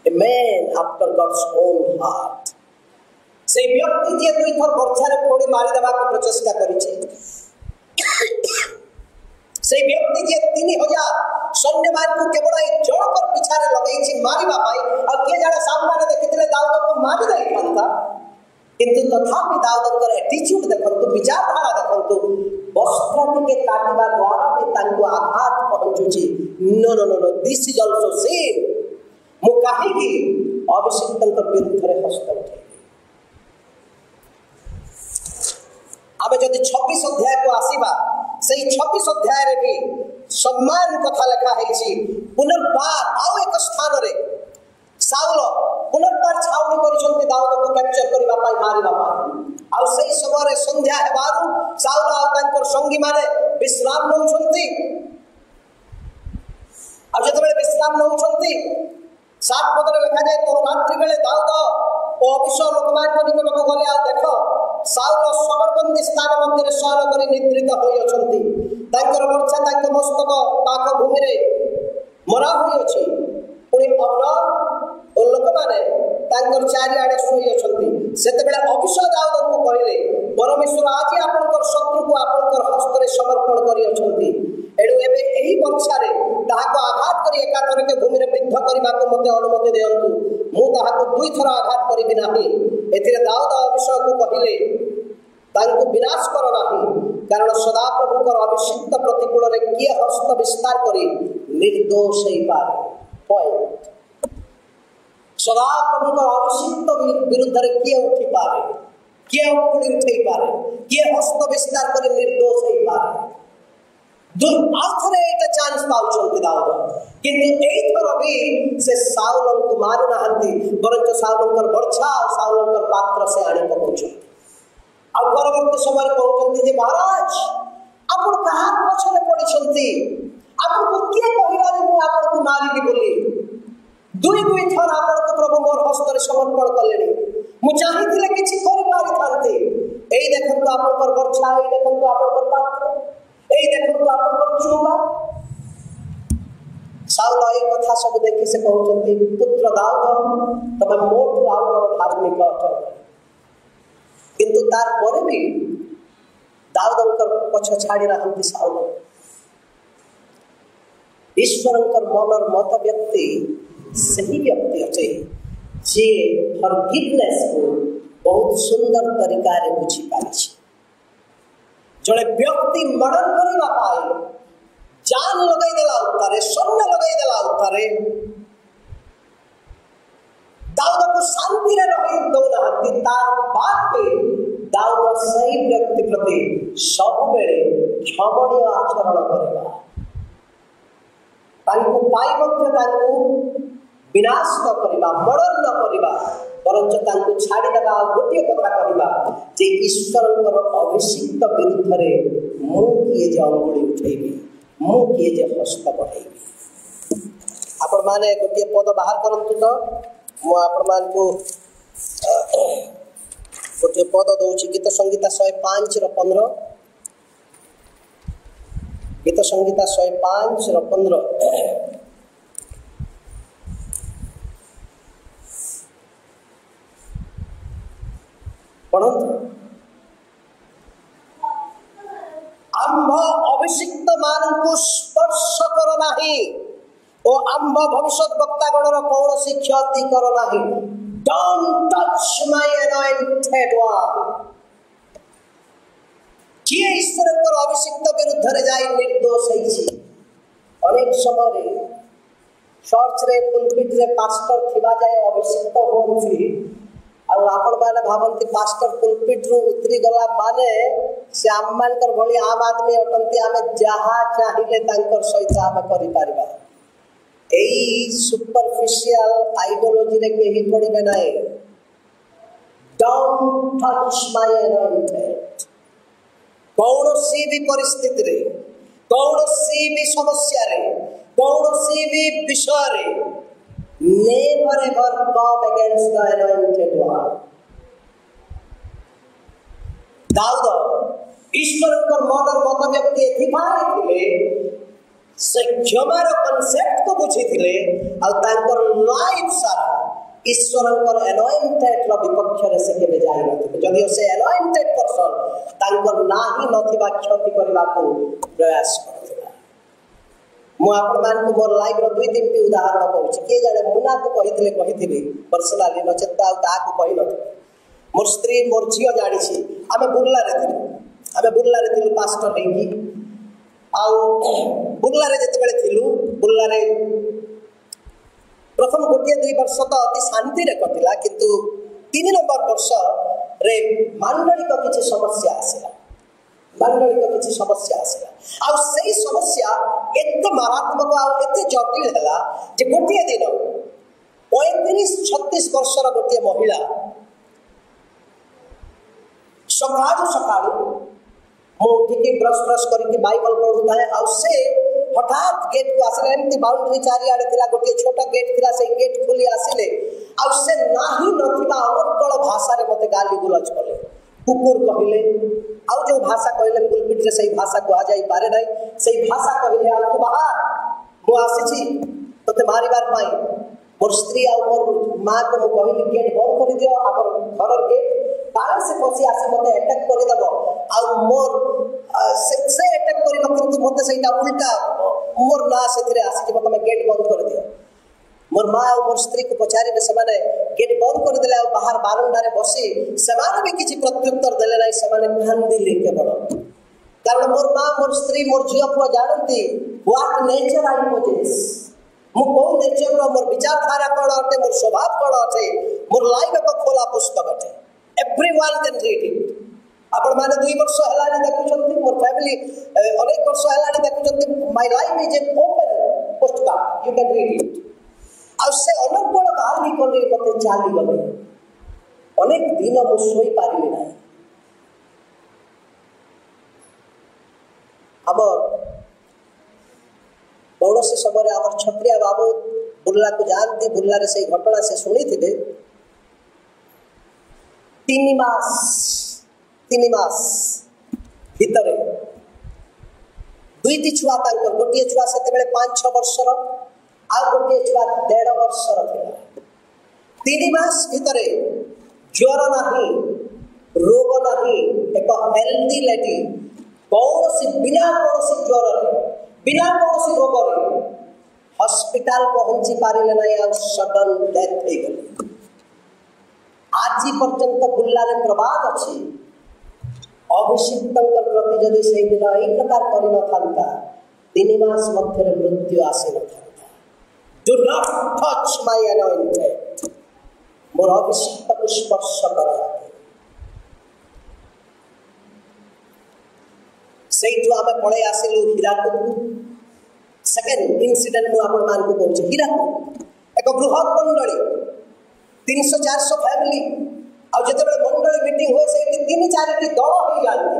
a man after God's own heart से व्यक्ति जे दुई थर बर्छा रे फोड़ी मारी देबा को प्रचेष्टा करिছে से व्यक्ति जे 3000 सैन्यमान को केवल एक जड़ पर पिछारे लगैछि मारिबा पाई आ के जाने सामने रे देखितले दाऊद को मारि दै थांता किंतु तथापि दाऊदंकर एटीट्यूड देखंतु विचारधारा देखंतु वस्त्र के काटिबा द्वारा भी तांको आघात पहुंचुची no no no this is also same मु काहे कि अभिषिक्तंकर विरुद्ध रे हस्त उठे आबे जदि 26 अध्याय को आसीबा सेही 26 अध्याय रे भी सम्मान कथा लिखा हैछि पुनर्बार आउ एक स्थान रे शाऊल पुनर्बार छाउनी करिसंती दाऊद को कैप्चर करबा पाई मारिबा पाई आ सेही समय रे संध्या हेबारु शाऊल आ तांकर संगी माने विश्राम नउछंती आ जेतबेले विश्राम नउछंती 7 पद रे लिखा जाय तो रात्रि बेले दाऊद ओ अभिषेक लोकमान को निकट को गले आ देखो शाऊल समरबंदी स्थान मध्य रे शयन करी निद्रित होई अछंती तांकर वर्षा तांकर मस्तक पाक भूमि रे मरा होई अछि पुणी अबनर ओ लोक माने तांकर चारि आडे सोई अछंती सेते बेले अभिषेक दाऊद को कहले परमेश्वर आज आपनकर शत्रु को आपनकर हस्त रे समर्पण करी अछंती एडु एबे एही वर्षा रे ताहा को आघात करी एकातर के भूमि रे କରିବାକୁ ମୋତେ ଅନୁମତି ଦିଅନ୍ତୁ, ମୁଁ ତାହାକୁ 2 ଥର ଆଘାତ କରିବି ନାହିଁ। ଏଥିରେ ଦାଉଦ ଅଭିଷେକକୁ କହିଲେ, ତାଙ୍କୁ ବିନାଶ କର ନାହିଁ, କାରଣ ସଦାପ୍ରଭୁଙ୍କର ଅଭିଷିକ୍ତ ପ୍ରତିକୂଳରେ କିଏ ହସ୍ତ ବିସ୍ତାର କରି ନିର୍ଦୋଷ ହେଇପାରେ। ପଏଣ୍ଟ, ସଦାପ୍ରଭୁଙ୍କର ଅଭିଷିକ୍ତ ବିରୁଦ୍ଧରେ କିଏ ଉଠିପାରେ, କିଏ ଅଙ୍ଗୁଳି ଉଠେଇପାରେ, କିଏ ହସ୍ତ ବିସ୍ତାର କରି ନିର୍ଦୋଷ ହେଇପାରେ। ଆଉ ଥରେ ଏଇଟା ଚାନ୍ସ ପାଉଛନ୍ତି ଦାଉଦ, କିନ୍ତୁ ଏଇଥର ବି ସେ ସାଉଲଙ୍କୁ ମାରୁନାହାନ୍ତି, ବରଂ ସାଉଲଙ୍କର ବର୍ଚ୍ଛା ଆଉ ସାଉଲଙ୍କର ପାତ୍ର ସେ ଆଣି ପକାଉଛନ୍ତି। ଆଉ ପରବର୍ତ୍ତୀ ସମୟରେ କହୁଛନ୍ତି ଯେ ମହାରାଜ ଆପଣ କାହାର ପଛରେ ପଡ଼ିଛନ୍ତି, ଆପଣଙ୍କୁ କିଏ କହିଲା ଯେ ମୁଁ ଆପଣଙ୍କୁ ମାରିବି ବୋଲି? 2 ଥର ଆପଣଙ୍କୁ ପ୍ରଭୁ ମୋର ହସ୍ତରେ ସମର୍ପଣ କଲେଣି, ମୁଁ ଚାହିଁଥିଲେ କିଛି କରିପାରିଥାନ୍ତି। ଏଇ ଦେଖନ୍ତୁ ଆପଣଙ୍କର ବର୍ଚ୍ଛା, ଏଇ ଦେଖନ୍ତୁ ଆପଣଙ୍କର ପାତ୍ର, ଏଇ ଦେଖନ୍ତୁ ଆପଣଙ୍କର ଚୁମ୍ବା। ସାଉଲ ଏଇ କଥା ସବୁ ଦେଖି ସେ କହୁଛନ୍ତି, ପୁତ୍ର ଦାଉଦ ତମେ ମୋଠୁ ଆଉ ବଡ଼ ଧାର୍ମିକ ଅଟ। କିନ୍ତୁ ତାରପରେ ବି ଦାଉଦଙ୍କର ପଛ ଛାଡ଼ି ନାହାନ୍ତି ସାଉଲ। ଈଶ୍ୱରଙ୍କର ମନର ମତ ବ୍ୟକ୍ତି ସେହି ବ୍ୟକ୍ତି ଅଟେ ଯିଏ ଫରଗିଭନେସକୁ ବହୁତ ସୁନ୍ଦର ତରିକାରେ ବୁଝିପାରିଛି। ଜଣେ ବ୍ୟକ୍ତି ମର୍ଡର କରିବା ପାଇଁ ଜାନ ଲଗାଇଦେଲା ଉତ୍ତାରେ, ସ୍ୱର୍ଣ୍ଣ ଲଗାଇଦେଲା ଉତ୍ତାରେ, ଦାଉଦକୁ ଶାନ୍ତିରେ ରହି ଦଉନାହାନ୍ତି। ତାର ବାଦେ ଦାଉଦ ସେହି ବ୍ୟକ୍ତି ପ୍ରତି ସବୁବେଳେ କ୍ଷମଣୀୟ ଆଚରଣ କରିବା, ତାଙ୍କୁ ପାଇ ମଧ୍ୟ ତାଙ୍କୁ ବିନାଶ ନ କରିବା, ମର୍ଡର ନ କରିବା, ବରଂ ତାଙ୍କୁ ଛାଡ଼ିଦେବା। ଆଉ ଗୋଟିଏ କଥା କହିବା ଯେ ଈଶ୍ୱରଙ୍କର ଅଭିଷିକ୍ତ ବିରୁଦ୍ଧରେ ମୁଁ କିଏ ଯେ ଅଙ୍ଗୁଳି ଉଠେଇବି, ମୁଁ କିଏ ଯେ ହସ୍ତ ବଢ଼େଇବି। ଆପଣମାନେ ଗୋଟିଏ ପଦ ବାହାର କରନ୍ତୁ ତ, ମୁଁ ଆପଣମାନଙ୍କୁ ଗୋଟିଏ ପଦ ଦେଉଛି। ଗୀତ ସଂହିତା 105:15, ଗୀତ ସଂହିତା 105:15। ପଢ଼ନ୍ତୁ। ଆମ୍ଭ ଅଭିଷିକ୍ତ ମାନଙ୍କୁ ସ୍ପର୍ଶ କର ନାହିଁ ଓ ଆମ୍ଭ ଭବିଷ୍ୟତ ବକ୍ତାଗଣର କୌଣସି କ୍ଷତି କର ନାହିଁ। Don't touch my anointed one। କିଏ ଈଶ୍ୱରଙ୍କର ଅଭିଷିକ୍ତ ବିରୁଦ୍ଧରେ ଯାଇ ନିର୍ଦୋଷ ହେଇଛି? ଅନେକ ସମୟରେ ଚର୍ଚ୍ଚରେ ପୁଲପିଟରେ ପାଷ୍ଟର ଥିବା ଯାଏ ଅଭିଷିକ୍ତ ହୁଅନ୍ତି, ଆଉ ଆପଣମାନେ ଭାବନ୍ତି ପାଷ୍ଟର ପୁଲପିଟରୁ ଉତରିଗଲା ମାନେ ସେ ଆମମାନଙ୍କର ଭଳି ଆମ ଆଦମୀ ଅଟନ୍ତି, ଆମେ ଯାହା ଚାହିଁଲେ ତାଙ୍କର ସହିତ ଆମେ କରିପାରିବା। ଏଇ ସୁପରଫିସିଆଲ ଆଇଡିଓଲୋଜିରେ କେହି ପଡ଼ିବେ ନାହିଁ। Don't touch my anointed। କୌଣସି ବି ପରିସ୍ଥିତିରେ, କୌଣସି ବି ସମସ୍ୟାରେ, କୌଣସି ବି ବିଷୟରେ never ever come against the anointed one। ଦାଉଦ ଈଶ୍ୱରଙ୍କର ମନର ମତ ବ୍ୟକ୍ତି ଏଥିପାଇଁ ଥିଲେ, ସେ କ୍ଷମାର କନସେପ୍ଟକୁ ବୁଝିଥିଲେ, ଆଉ ତାଙ୍କର ଲାଇଫ ସାରା ଈଶ୍ୱରଙ୍କର anointedର ବିପକ୍ଷରେ ସେ କେବେ ଯାଇନଥିଲେ। ଯଦିଓ ସେ anointed ପର୍ସନ ତାଙ୍କର ନାହିଁ ନଥିବା କ୍ଷତି କରିବାକୁ ପ୍ରୟାସ କରୁଥିଲା। ମୁଁ ଆପଣମାନଙ୍କୁ ମୋର ଲାଇଫର 2-3ଟି ଉଦାହରଣ କହୁଛି। କିଏ ଜାଣେ ମୁନାକୁ କହିଥିବି ପର୍ସନାଲି, ନଚେତ ଆଉ କାହାକୁ କହିନଥିଲି। ମୋର ସ୍ତ୍ରୀ, ମୋର ଝିଅ ଜାଣିଛି। ଆମେ ବୁର୍ଲାରେ ଥିଲୁ ପାଷ୍ଟର ହେଇକି। ଆଉ ବୁର୍ଲାରେ ଯେତେବେଳେ ଥିଲୁ, ବୁର୍ଲାରେ ପ୍ରଥମ 1-2 ବର୍ଷ ତ ଅତି ଶାନ୍ତିରେ କଟିଲା, କିନ୍ତୁ 3 ନମ୍ବର ବର୍ଷରେ ମାଣ୍ଡଳିକ କିଛି ସମସ୍ୟା ଆସିଲା। ଆଉ ସେଇ ସମସ୍ୟା ଏତେ ମାରାତ୍ମକ ଆଉ ଏତେ ଜଟିଳ ହେଲା ଯେ ଗୋଟିଏ ଦିନ 35-36 ବର୍ଷର ଗୋଟିଏ ମହିଳା ସକାଳୁ ମୁଁ ଉଠିକି ବ୍ରସ୍ କରିକି ବାଇବଲ ପଢ଼ୁଥାଏ, ଆଉ ସେ ହଠାତ୍ ଗେଟ୍କୁ ଆସିଲେ। ଏମିତି ବାଉଣ୍ଡ୍ରି ଚାରିଆଡ଼େ ଥିଲା, ଗୋଟିଏ ଛୋଟ ଗେଟ୍ ଥିଲା, ସେଇ ଗେଟ୍ ଖୋଲି ଆସିଲେ। ଆଉ ସେ ନାହିଁ ନଥିବା ଅନର୍ଗଳ ଭାଷାରେ ମୋତେ ଗାଲି ଗୁଲଜ କଲେ, କୁକୁର କହିଲେ, ଆଉ ଯେଉଁ ଭାଷା କହିଲେ ପୁଲପିଟରେ ସେଇ ଭାଷା କୁହାଯାଇପାରେ ନାହିଁ, ସେଇ ଭାଷା କହିଲେ। ଆଉ ତୁ ବାହାର, ମୁଁ ଆସିଛି ତୋତେ ମାରିବାର ପାଇଁ। ମୋର ସ୍ତ୍ରୀ ଆଉ ମୋର ମାଆକୁ ମୁଁ କହିଲି ଗେଟ୍ ବନ୍ଦ କରିଦିଅ, ଆମର ଘରର ଗେଟ୍, କାଳେ ସେ ପଶି ଆସି ମୋତେ ଆଟାକ୍ କରିଦେବ। ଆଉ ମୋର ସେ ଆଟାକ୍ କରିବ, କିନ୍ତୁ ମୋତେ ସେଇଟା ଉଲ୍ଟା ମୋର ନାଁ ସେଥିରେ ଆସିଯିବ, ତମେ ଗେଟ୍ ବନ୍ଦ କରିଦିଅ। मोर माँ और मोर स्त्री को पचारे से गेट बंद करदे बाहर बारंडारे बसी से भी किसी प्रत्युत्तर देले ना से कांदिले केवल कारण मोर माँ मोर स्त्री मोर झील पुआ जानती व्हाट नेचर आई पोजेस मु कौ नेचर रो मोर विचारधारा कौन अटे मोर स्वभाव कौन अटे मोर लाइफ एक खोला पुस्तक अटे एवरीवन कैन रीड इट आपण माने 2 वर्ष हलानी देखुछंती मोर फैमिली अनेक वर्ष हलानी देखुछंती my life is an open postcard you can read it आ से अनर्गल कहानी करे मते चाली गले अनेक दिन मु सोई पारिले ना हमर कौनसी समय आम छत्रिया बाबू बुर्ला को जानती बुर्ला रे से घटना से शुणी थे 3 मास भितर दुईटी छुआ गोटे छुआ से 5-6 वर्षर आ गोटे छुआ 1.5 वर्षर था 3 मास भितर ज्वर नहीं रोग नहीं एक हेल्दी लेडी बिना कौन ज्वर बिना कौन रोग हॉस्पिटल पहुंची पारे ना सडन डेथ हो गई आज पर्यंत बुल्ला रे प्रवाद अच्छी अभिषिक्त प्रति जदि से दिन यही प्रकार कर न 3 मास मध्य मृत्यु आसी न do not touch my anointed मोर अभिषिक्त को स्पर्श कर से आम पड़े आसिलु हीराकुद सेकेंड इंसिडेंट मु आपण मान को कहूँ हीराकुद एक बृहत मंडली 300-400 फैमिली और जिते मंडली मीटिंग हुए से 3-4 दल हो जाती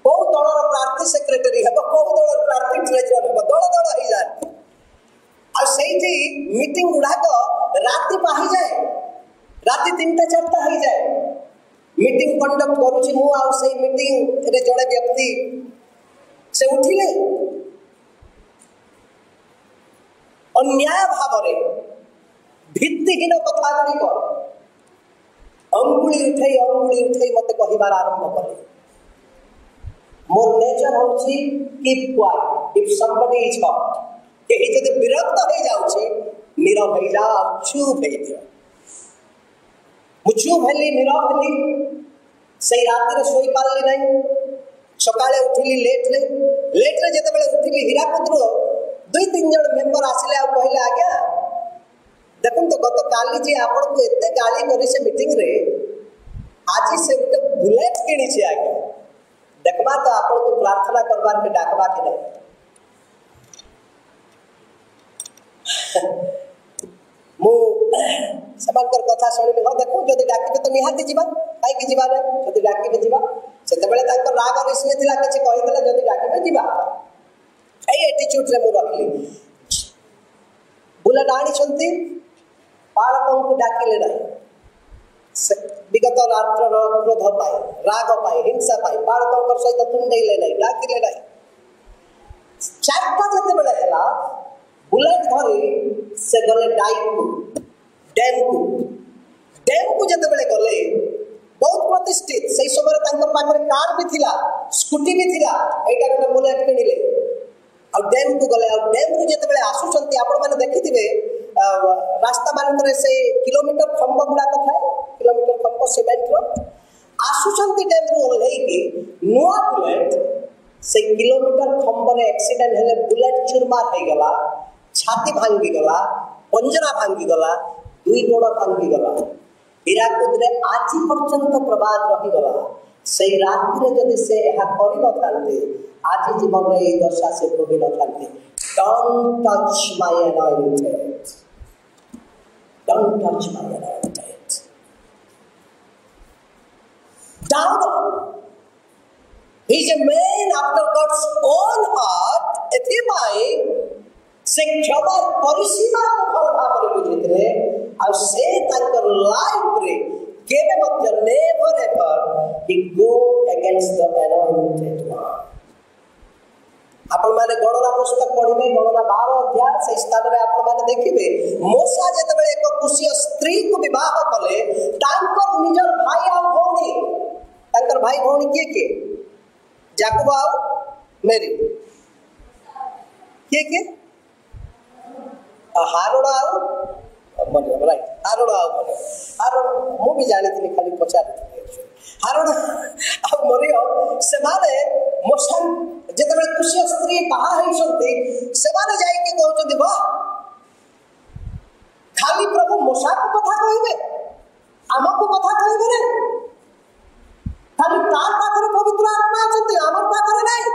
कौ दलर प्रार्थी सेक्रेटरी हे कौ दलर प्रार्थी ट्रेजरर हे दल दल हो जाती आईटी मीटिंग गुड़ाक राति पाही जाए राति 3-4 हो जाए मीटिंग कंडक्ट करुछि मु आ से मीटिंग रे जड़े व्यक्ति से उठिले अन्याय भाव रे भित्तिहीन कथा गुड़िक अंगुली उठे मत कहबार आरंभ कले मोर नेचर होछि keep quiet if somebody is hot केही जदि विरक्त हो जाउछे नीरव हो जा चुप हो दियो मुझू भेली नीरव भेली से रात शोई पारे ना सकाळे उठिली लेट रे जते बेले उठिली हीराकुद 2-3 जन मेंबर आसिले आ कहले आज्ञा देखो तो गत काली जी आपण को एते गाली करी से मीटिंग रे आज से गोटे बुलेट किनी छी आज्ञा देखबा तो आपण को प्रार्थना करबार के डाकबा के नहीं मु समानकर कथा शुणिली हाँ देखो जदि डाकिबे तो निहाती जीवा कहीं जीवा ना जदि डाकिबे जीवा सेते बेले तांकर राग रिश्मे थिला किछि कहिदेला जदि डाकिबे जीवा एई एटीट्यूड रे मु रखली बुलेट आनी छंती बालकों को डाकिले ना विगत रात्र क्रोध पाए राग पाए हिंसा पाए बालकों सहित तुंडेले नहीं डाकिले नहीं 4टा जते बेले हला बुलेट धरी से गले डैम को जते बेले गले बहुत प्रतिष्ठित से समय पाखरे कार भी थिला स्कूटी भी थिला एटा गोटे बुलेट किनिले आ डैम को गले आ डैम को जते बेले आसुचंती आपण माने देखिथिबे रास्ता मानकरे से किलोमीटर खंभ गुडा थाए किलोमीटर खंभ सीमेंट रो आसुचंती डैम रो ओल्हेई की नुआ बुलेट से किलोमीटर खंभ रे एक्सीडेंट हेले बुलेट चुरमार हो गला छाती भांगी गला पंजरा भांगी गला 2 गोड़ भांगी गला हीराकुद रे आज पर्यंत प्रवाद रही गला से रात रे जदि से एहा करि न थांते आज जीवन रे ए दशा से भोगी न थांते don't touch my anointed don't touch my anointed David he is a man after God's own heart एथिपाई से क्षमा परिसीमा को भल भाव बुझीते आ से तांकर लाइफ रे केबे मध्य never ever he go against the anointed one आपण माने गणना पुस्तक पढिबे गणना 12 अध्याय से स्थान रे आपण माने देखिबे मूसा जते बेले एक कुशीय स्त्री को विवाह कले तांकर निजर भाई आ भौणी तांकर भाई भौणी के याकूब आ मेरी के हारण मन राइट हारण हारण मुझे जानी खाली पचारि हारण मरी से मोशन जिते कुशी स्त्री बाहर से कहते वाह खाली प्रभु मोशा को कथा कहे आमको कथा कहे ना खाली तार पाखरे पवित्र आत्मा अच्छे आमर पाखरे नहीं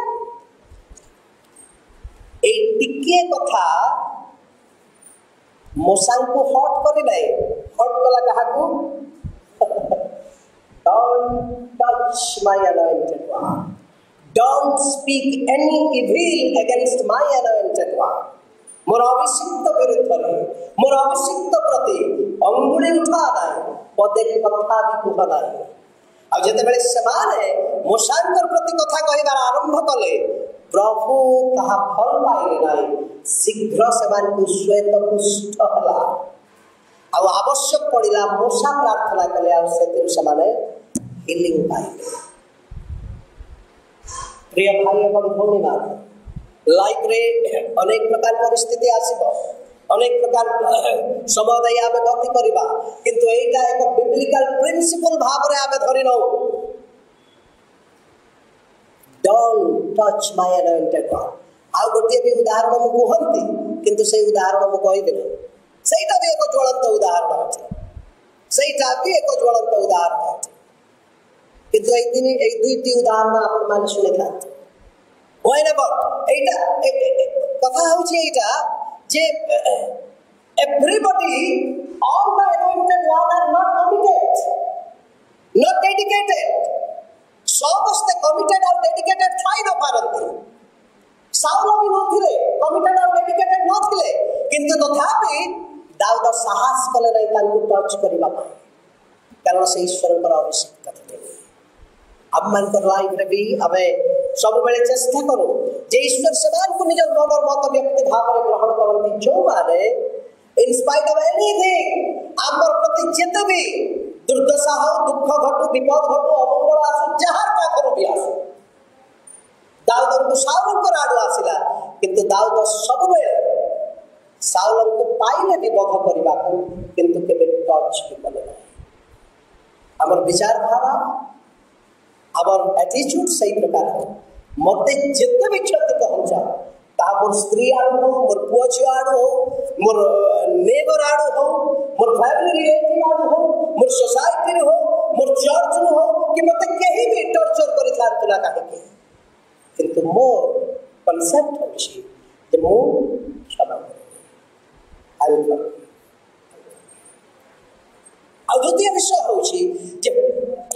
टिके कथा मोशा को हट करे नहीं हट कला कहा Don't touch my anointed one. Don't speak any evil against my anointed one. मोर अभिषिक्त विरुद्ध मोर अभिषिक्त प्रति अंगुली उठा ना पदे कथा भी कह ना आ जते बेले समाने मोशांकर प्रति कथा कहबार आरंभ कले प्रभु ताहा फल पाइले नाही शीघ्र समान को श्वेत कुष्ठ हला आ आवश्यक पड़िला मोशा प्रार्थना कले आ से समाने हिलिंग पाइले। प्रिय भाई एवं भौणी मान लाइफ रे अनेक प्रकार परिस्थिति आसीबो अनेक प्रकार समय आमे गति करिबा किंतु एटा एक बिब्लिकल प्रिंसिपल भाव रे आमे धरि नौ don't touch my anointed one आ गोटे भी उदाहरण मु कहंती किंतु से उदाहरण मु कहि देले सेटा भी एक ज्वलंत उदाहरण अछि सेटा भी एक ज्वलंत उदाहरण अछि किंतु एक दिन एक दुईटी उदाहरण आपण मान सुने थांते व्हेनेवर एटा कथा होछि एटा जे everybody all the anointed one are not committed not dedicated समस्त committed और dedicated थाई न पारंती साउल भी नथिले committed और dedicated नथिले किंतु तथापि दाऊद साहस कले नहीं तांको टच करिबा कारण से ईश्वर पर अभिषेक करते अब मन कर लाइफ रे भी अबे सब बेले चेष्टा करो जे ईश्वर समान को निज मन और मत व्यक्ति भाव रे ग्रहण करंती जो माने इन स्पाइट ऑफ एनीथिंग आमर प्रति जेते भी दुर्दशा हो दुख घटू विपद घटू अमंगल आसु जहार पाखरो भी आसु दाऊद को साउल को आडू आसिला किंतु दाऊद सब बेले साउल को पाइले भी बध करबा को किंतु केबे टच भी कले ना हमर विचारधारा आवर एटीट्यूड सही प्रकार है मते जिते भी क्षति पहुंचा ता मोर स्त्री आड़ू हो मोर पुआ झियो आड़ू हो मोर नेबर आड़ू हो मोर फैमिली रिलेटिव आड़ू हो मोर सोसाइटी हो मोर चर्च हो कि मते कहीं भी टॉर्चर करि थारतुला काहे के किंतु मोर कॉन्सेप्ट होछि जे मो क्षमा आई विल द्वितीय विषय होछि जे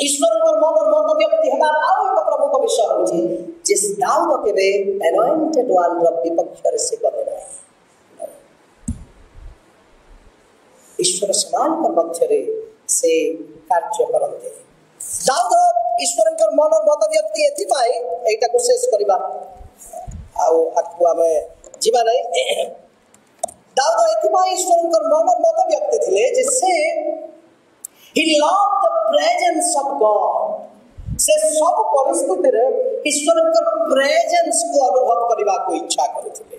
ईश्वर मन और मत व्यक्ति हेबा आउ एक प्रमुख विषय होछि जे दाऊद केबे अनॉइंटेड वन रो विपक्ष से करे ना ईश्वर समान कर मध्य रे से कार्य करते दाऊद ईश्वर मन और मत व्यक्ति एथि पाए एटा को शेष करबा आउ आकु आमे जीवा नहीं दाऊद एथि पाए ईश्वर मन और मत व्यक्ति थिले जे से He loved the presence of God. से सब परिस्थिति रे ईश्वर के प्रेजेंस को अनुभव करबा को इच्छा करथिले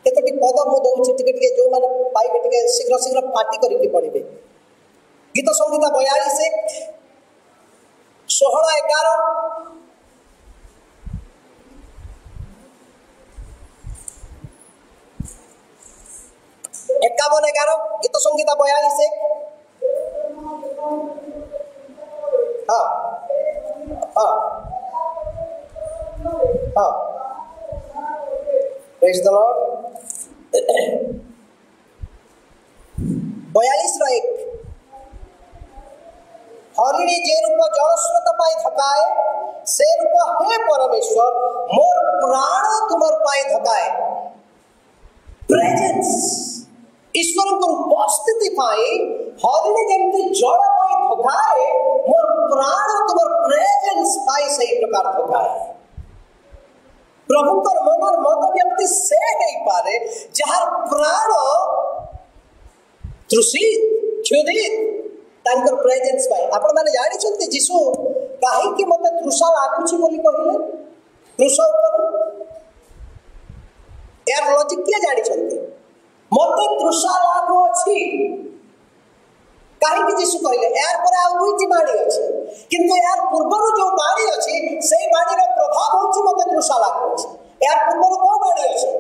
केतटी पद मु दउछि टिके टिके जो माने पाइबे टिके शीघ्र शीघ्र पार्टी करिके पढिबे गीत संगीत 42 16 11 51-11 गीत संगीत 42 हाँ हाँ हाँ प्रेज द लॉर्ड 42 हरिणी जे रूप जलस्रोत पाई धकाए से रूप हे परमेश्वर मोर प्राण तुमर पाई धकाए प्रेजेंस ईश्वर को उपस्थिति पाई हरिणी जेमती जल पाई धकाए मोर प्राण तुमर प्रेजेंस पाई सही प्रकार धकाए प्रभुकर मन मत व्यक्ति से नहीं पारे जहार प्राण तृषित क्षुधित तांकर प्रेजेंस पाई आपण माने जानि छथि जीसु काहे कि मते तृषा लागुछि बोली कहिले तृषा ऊपर यार लॉजिक किए जानी छंती मते तृषा लागो अछि कहीं जीशु कहले यार पर आ दुईटी बाणी अछि किंतु यार पूर्वरु जो बाणी अछि सेई बाणीर प्रभाव होछि मते तृषा लागो अछि यार पूर्वरु को बाणी अछि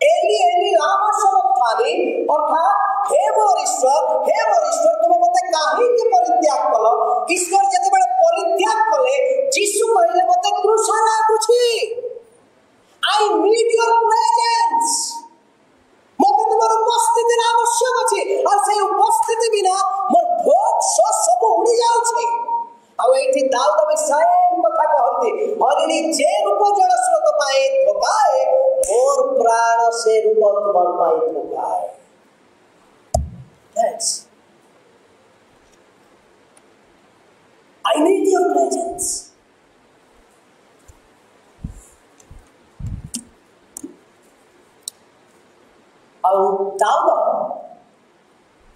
एली एली लामा समर्थानी अर्थात हे मोर ईश्वर तुम मते काहे के परित्याग कलो ईश्वर जते बड़े परित्याग कले जीशु कहले मते तृषा लागुछि आई नीड योर प्रेजेंस मते तुमर उपस्थिति आवश्यक अछि और से उपस्थिति बिना मोर भोग सब उड़ी जाउछि आ एठी दाऊद भी सेम कथा कहते हरिणी जे रूप जल स्रोत पाए धोकाए मोर प्राण से रूप तुमर पाए धोकाए that's I need your presence और दाऊद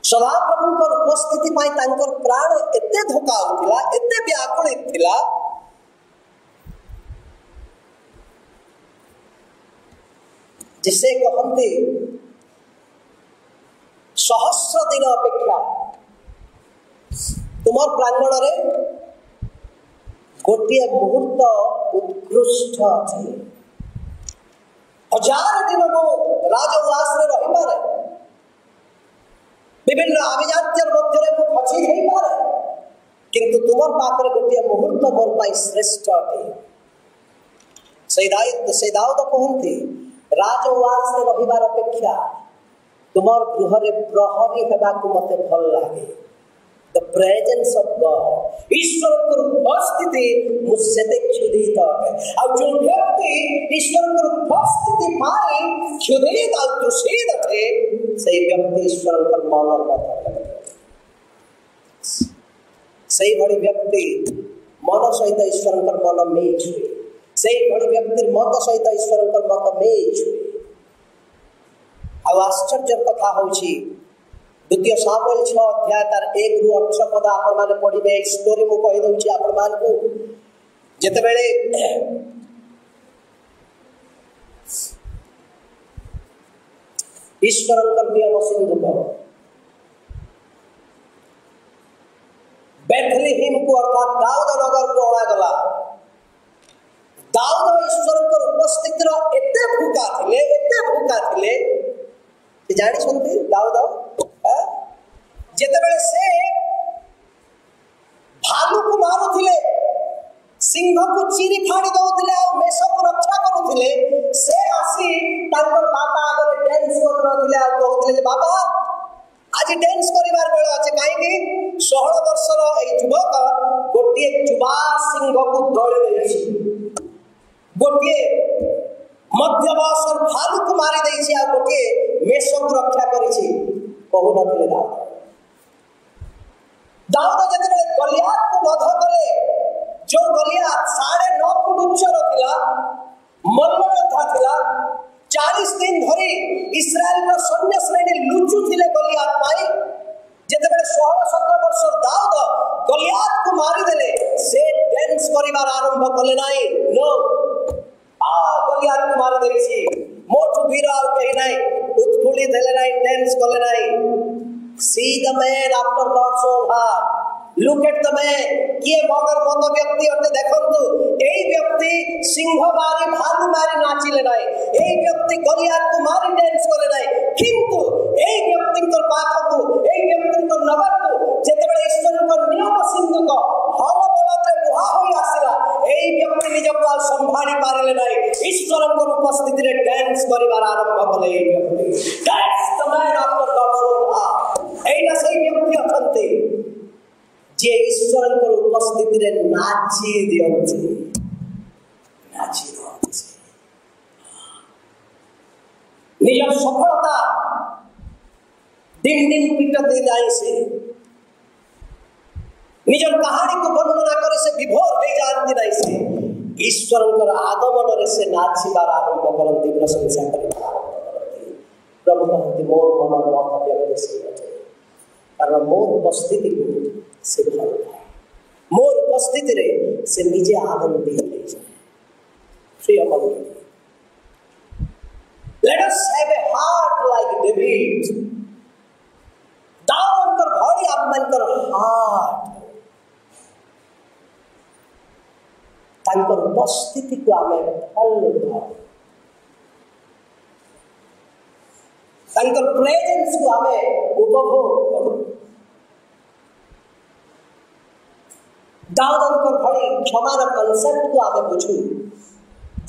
सदा प्रभुकर उपस्थिति पाई तांकर प्राण एते धोका होतिला एते व्याकुल थिला जिसे कहते सहस्र दिन अपेक्षा तुमर प्रांगण रे गोटे मुहूर्त उत्कृष्ट अछि हजार दिन मो राजउलास रे रहि पारे विभिन्न अभिजात्यर मध्य मु फसी नहीं पारे किंतु तुमर पाखरे गोटे मुहूर्त मोर पाई श्रेष्ठ अटे से दाऊद कहते राजउलास रे रहिबार अपेक्षा तुमर गृह रे प्रहरी हेबाकु मते भल लागे द प्रेजेंस ऑफ गॉड ईश्वर को उपस्थिति मुझसे क्षुधित है और जो व्यक्ति ईश्वर को उपस्थिति पाए क्षुधित और तृषित है सही व्यक्ति ईश्वर का मन मत सही बड़ी व्यक्ति मन सहित ईश्वर का मन मेच हुए सही बड़ी व्यक्ति मत सहित ईश्वर का मत मेच हुए और आश्चर्य कथा होची द्वितीय सामुएल 6 अध्याय तार 1 रु 18 पद आपण माने पढिबे स्टोरी मु कहि दउची आपण मान को जते बेले ईश्वरंकर नियम सिंधु बेथलेहेम को अर्थात दाऊद नगर को अणा गला दाऊद ईश्वरंकर उपस्थिति रो एते भूखा थिले कि जानि सुनते दाऊद जेतेबेले से भालू को मारुथिले सिंह को चीरी फाड़ी दउथिले आ मेष को रक्षा करूथिले से आसी तांकर बाबा आगे डांस करनथिले आ कहथिले जे बाबा आज डांस करिवार बेला अछि काहे कि 16 वर्षर ए युवक गोटिए जुबा सिंह को दौड़ देछि गोटिए मध्य वर्षर भालू को मारी देछि आ गोटिए मेष को रक्षा करिछि कहू नथिले दाऊद जेतेबेले गलियात को वध कले जो गलियात 9.5 फुट उच्चर थिला मल्ल योद्धा थिला 40 दिन धरी इस्राएल रो सैन्य श्रेणी लुचु थिले गलियात पाई जेतेबेले 16-17 वर्ष दाऊद गलियात को मारी देले से डांस करिवार आरंभ कले नाही नो आ गलियात को मारी देछि मोटू वीर आ कहि नाही उत्फुल्लित हेले नाही डांस कले नाही See the man after God's own heart. Look at the man. किए मगर मत व्यक्ति अटे देखंतु एई व्यक्ति सिंह मारी भालू मारी नाचिले नाही एई व्यक्ति गलियात को मारी डांस करे नाही किंतु एई व्यक्ति को पाखकु एई व्यक्ति को नगर को जेतेबेले ईश्वर को नियम सिंधु को हल बलते बुहा होई आसिला एई व्यक्ति निज को संभाळी पारले नाही ईश्वर को उपस्थिति रे डांस करिवार आरंभ कले एई व्यक्ति that's the man after God's own heart एईटा सही व्यक्ति अछंती जे ईश्वर को उपस्थिति रे नाची दियंती निज सफलता दिन दिन पिटते जाए से निज कहानी को वर्णना करे से विभोर हो जाती नहीं से ईश्वर आगमन रे से नाचिबार आरंभ करती प्रशंसा करती प्रभु कहते मोर मन मत व्यक्त से कारण मोर उपस्थिति को से भल पाए मोर उपस्थिति रे से निजे आनंदित हो जाए Shri Amar let us spirit दाऊदଙ୍କର ଭଳି ଆମମାନଙ୍କର ହାର୍ଟ ତାଙ୍କର ଉପସ୍ଥିତିକୁ ଆମେ ଭଲ ପାଉ ତାଙ୍କର ପ୍ରେଜେନ୍ସକୁ ଆମେ ଉପଭୋଗ କରୁ ଦାଉଦଙ୍କର ଭଳି କ୍ଷମାର କନସେପ୍ଟକୁ ଆମେ ବୁଝୁ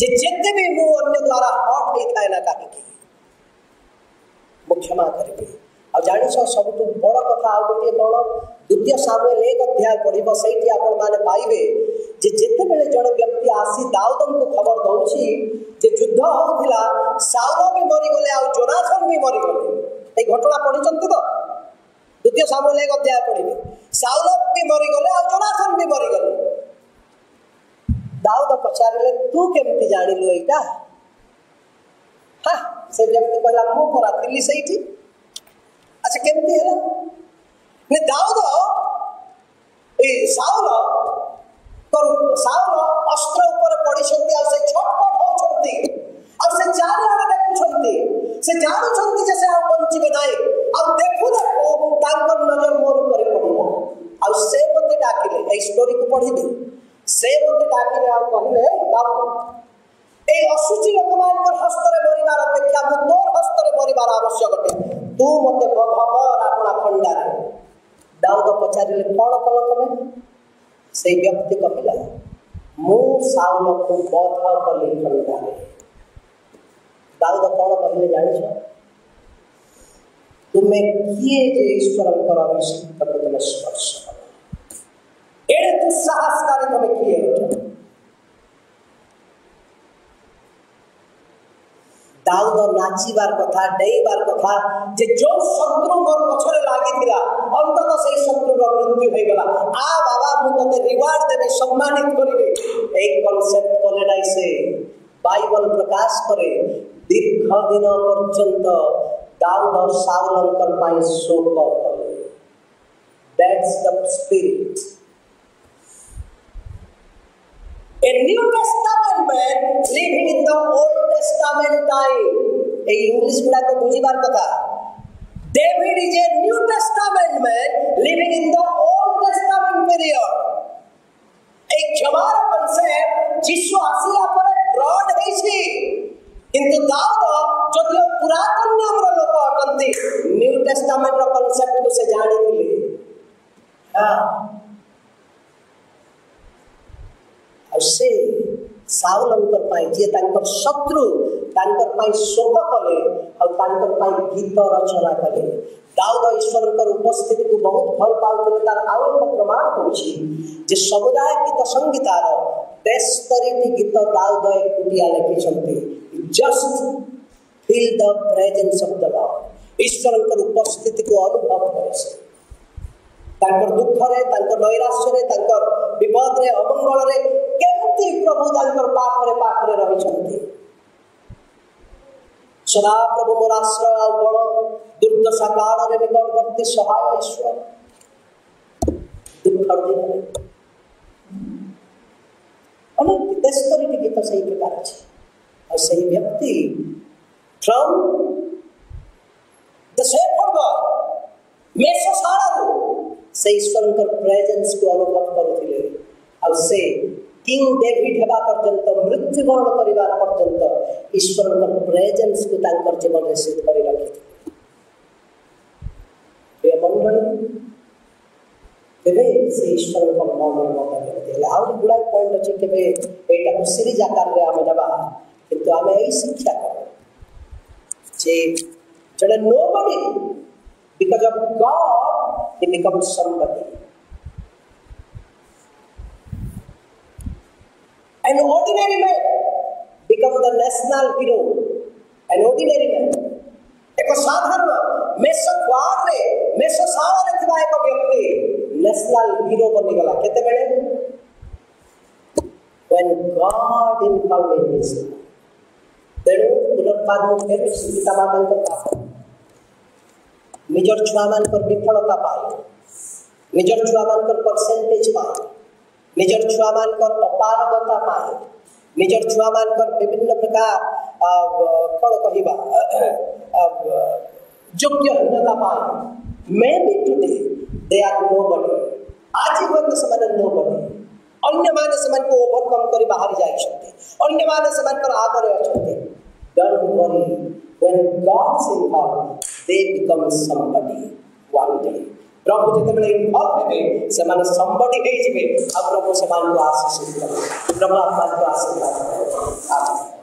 ଯେ ଯେତେ ବି ମୁଁ ଅନ୍ୟ ଦ୍ୱାରା ହଟ୍ ହେଇଥାଏ ନା କାହିଁକି ମୁଁ କ୍ଷମା କରିବି। ଆଉ ଜାଣିଛ ସବୁଠୁ ବଡ଼ କଥା ଆଉ ଗୋଟିଏ କ'ଣ ଦ୍ୱିତୀୟ ସାମୁଏଲ 1 ଅଧ୍ୟାୟ ପଢ଼ିବ ସେଇଠି ଆପଣମାନେ ପାଇବେ ଯେ ଯେତେବେଳେ ଜଣେ ବ୍ୟକ୍ତି ଆସି ଦାଉଦଙ୍କୁ ଖବର ଦେଉଛି ଯେ ଯୁଦ୍ଧ ହେଉଥିଲା ସାଉଲ ବି ମରିଗଲେ ଆଉ ଯୋନାଥନ ବି ମରିଗଲେ। ଏଇ ଘଟଣା ପଢ଼ିଛନ୍ତି ତ? ଦ୍ୱିତୀୟ ସାମୁଏଲ 1 ଅଧ୍ୟାୟ ପଢ଼ିବେ ସାଉଲ ବି ମରିଗଲେ ଆଉ ଯୋନାଥନ ବି ମରିଗଲେ। ଦାଉଦ ପଚାରିଲେ ତୁ କେମିତି ଜାଣିଲୁ ଏଇଟା? ସେ ବ୍ୟକ୍ତି କହିଲା ମୁଁ ପରା ଥିଲି ସେଇଠି। ଆଚ୍ଛା କେମିତି ହେଲା? ଦାଉଦ ସାଉଲ ଅସ୍ତ୍ର ଉପରେ ପଡ଼ିଛନ୍ତି ଆଉ ସେ ଛଟପଟ ହେଉଛନ୍ତି ଆଉ ସେ ଚାରିଆଡ଼େ ଦେଖୁଛନ୍ତି ସେ ଜାଣୁଛନ୍ତି ଯେ ସେ ଆଉ ବଞ୍ଚିବେ ନାହିଁ ଆଉ ଦେଖୁ ଦେଖୁ ତାଙ୍କର ନଜର ମୋର ଉପରେ ପଡ଼ିଲା ଆଉ ସେ ମୋତେ ଡାକିଲେ। ଏଇ ଷ୍ଟୋରିକୁ ପଢ଼ିବେ ସେ ମୋତେ ଡାକିଲେ ଆଉ କହିଲେ ବାବୁ এই অসুচি ଲୋକମାନଙ୍କର ହସ୍ତରେ ମରିବାର ଅପେକ୍ଷା ମୁଁ ତୋର ହସ୍ତରେ ମରିବାର ଆବଶ୍ୟକ ଅଟେ ତୁ ମୋତେ ଭଗବାନ ଖଣ୍ଡାରେ। ଦାଉଦ ପଚାରିଲେ କ'ଣ କଲ ତମେ? ସେଇ ବ୍ୟକ୍ତି କହିଲା ମୁଁ ସାଉଲକୁ ବଧ କଲି ଖଣ୍ଡାରେ। ଦାଉଦ କ'ଣ କହିଲେ ଜାଣିଛ? ତୁମେ କିଏ ଯେ ଈଶ୍ୱରଙ୍କର ଅଭିଷିକ୍ତକୁ ତୁମେ ସ୍ପର୍ଶ କଲ? ଏଡ଼େ ଦୁଃସାହସକାରୀ ତମେ କିଏ ଅଛ? ଦାଉଦ ନାଚିବାର କଥା ଡେଇବାର କଥା ଯେ ଯେଉଁ ଶତ୍ରୁ ମୋର ପଛରେ ଲାଗିଥିଲା ଅନ୍ତତଃ ସେଇ ଶତ୍ରୁର ମୃତ୍ୟୁ ହେଇଗଲା। ବାବା ମୁଁ ତତେ ରିୱାର୍ଡ ଦେବି ସମ୍ମାନିତ କରିବି। এই কনসেপ্ট কলে নাই সে বাইবেল প্রকাশ করে দীর্ঘ দিন পর্যন্ত দাউদ সাউলଙ୍କର ପାଇଁ শোক କଲେ। That's the spirit. A New Testament man living in the Old Testament time. A English गुड़ाक बुझीबार कथा। David is a New Testament man living in the Old Testament period. एक क्षमार कॉन्सेप्ट जिसु आसिला पर ब्रॉड ହେଇଛି କିନ୍ତୁ ଦାଉଦ ଯଦିଓ ପୁରାତନ ନିୟମର ଲୋକ ଅଟନ୍ତି ନ୍ୟୁ ଟେଷ୍ଟାମେଣ୍ଟର କନସେପ୍ଟକୁ ସେ ଜାଣିଥିଲେ। ଆଉ ସେ ସାଉଲଙ୍କର ପାଇଁ ଯିଏ ତାଙ୍କର ଶତ୍ରୁ ତାଙ୍କର ପାଇଁ ଶୋକ କଲେ ଆଉ ତାଙ୍କର ପାଇଁ ଗୀତ ରଚନା କଲେ। ଦାଉଦ ଈଶ୍ୱରଙ୍କର ଉପସ୍ଥିତିକୁ ବହୁତ ଭଲ ପାଉଥିଲେ। ତାର ଆଉ ଏକ ପ୍ରମାଣ ହେଉଛି ଯେ ସମୁଦାୟ ଗୀତ ସଂଗୀତାର 73ଟି ଗୀତ ଦାଉଦ ଏକୁଟିଆ ଲେଖିଛନ୍ତି। Just feel the presence of the Lord. ଈଶ୍ୱରଙ୍କର ଉପସ୍ଥିତିକୁ ଅନୁଭବ କରେ ସେ। ତାଙ୍କର ଦୁଃଖରେ ତାଙ୍କର ନୈରାଶ୍ୟରେ ତାଙ୍କର ବିପଦରେ ଅମଙ୍ଗଳରେ କେମିତି ପ୍ରଭୁ ତାଙ୍କର ପାଖରେ ରହିଛନ୍ତି। ସଦାପ୍ରଭୁ ମୋର ଆଶ୍ରୟ ଆଉ ବଳ ଦୁର୍ଦ୍ଦଶା କାଳରେ ନିକଟବର୍ତ୍ତୀ ସହାୟ ଈଶ୍ୱର। ଦୁଃଖର ଦିନରେ ଅନେକ 73ଟି ଗୀତ ସେହି ପ୍ରକାର ଅଛି। ଆଉ ସେହି ବ୍ୟକ୍ତି ଫ୍ରମ୍ ଦ ସେଫର୍ଡ ମେଷଶାଳାରୁ ସେ ଈଶ୍ୱରଙ୍କର ପ୍ରେଜେନ୍ସକୁ ଅନୁଭବ କରୁଥିଲେ। ଆଉ ସେ କିଙ୍ଗ ଡେଭିଡ୍ ହେବା ପର୍ଯ୍ୟନ୍ତ ମୃତ୍ୟୁବରଣ କରିବା ପର୍ଯ୍ୟନ୍ତ ଈଶ୍ୱରଙ୍କର ପ୍ରେଜେନ୍ସକୁ ତାଙ୍କର ଜୀବନରେ ସେ ଧରି ରଖିଥିଲେ। ପ୍ରିୟ ମଣ୍ଡଳୀ କେବେ ସେ ଈଶ୍ୱରଙ୍କ ମନର ମତ କରନ୍ତି। ହେଲେ ଆହୁରି ଗୁଡ଼ାଏ ପଏଣ୍ଟ ଅଛି କେବେ ଏଇଟାକୁ ସିରିଜ ଆକାରରେ ଆମେ ନେବା କିନ୍ତୁ ଆମେ ଏଇ ଶିକ୍ଷା କରୁ ଯେ ଜଣେ nobody because of God he becomes somebody. An ordinary man become the national hero. An ordinary man ଏକ ସାଧାରଣ ମେଷଦ୍ୱାରରେ ମେଷଶାଳାରେ ଥିବା ଏକ ବ୍ୟକ୍ତି ନ୍ୟାସନାଲ ହିରୋ ବନିଗଲା। କେତେବେଳେ? when God involved in his life. ତେଣୁ ପୁନର୍ବାର ମୁଁ ଫେରୁଛି ପିତାମାତାଙ୍କ ପାଖ ନିଜର ଛୁଆମାନଙ୍କର ବିଫଳତା ପାଇଁ ନିଜର ଛୁଆମାନଙ୍କର ପରସେଣ୍ଟେଜ ପାଇଁ ନିଜର ଛୁଆମାନଙ୍କର ଅପାରଗତା ପାଇଁ ନିଜର ଛୁଆମାନଙ୍କର ବିଭିନ୍ନ ପ୍ରକାର କ'ଣ କହିବା योग्य हीनता पाए maybe today they are nobody आज हुए तो समान नोबडी अन्य माने समान को ओवरकम करी बाहर जाई छथि अन्य माने समान कर आदर अछथि don't worry when God is involved they become somebody one day प्रभु जेतेबेले इन्वॉल्व हेबे समान समबडी हे जिवे आ प्रभु समान को आशीष देबे प्रभु आपको आशीर्वाद देबे।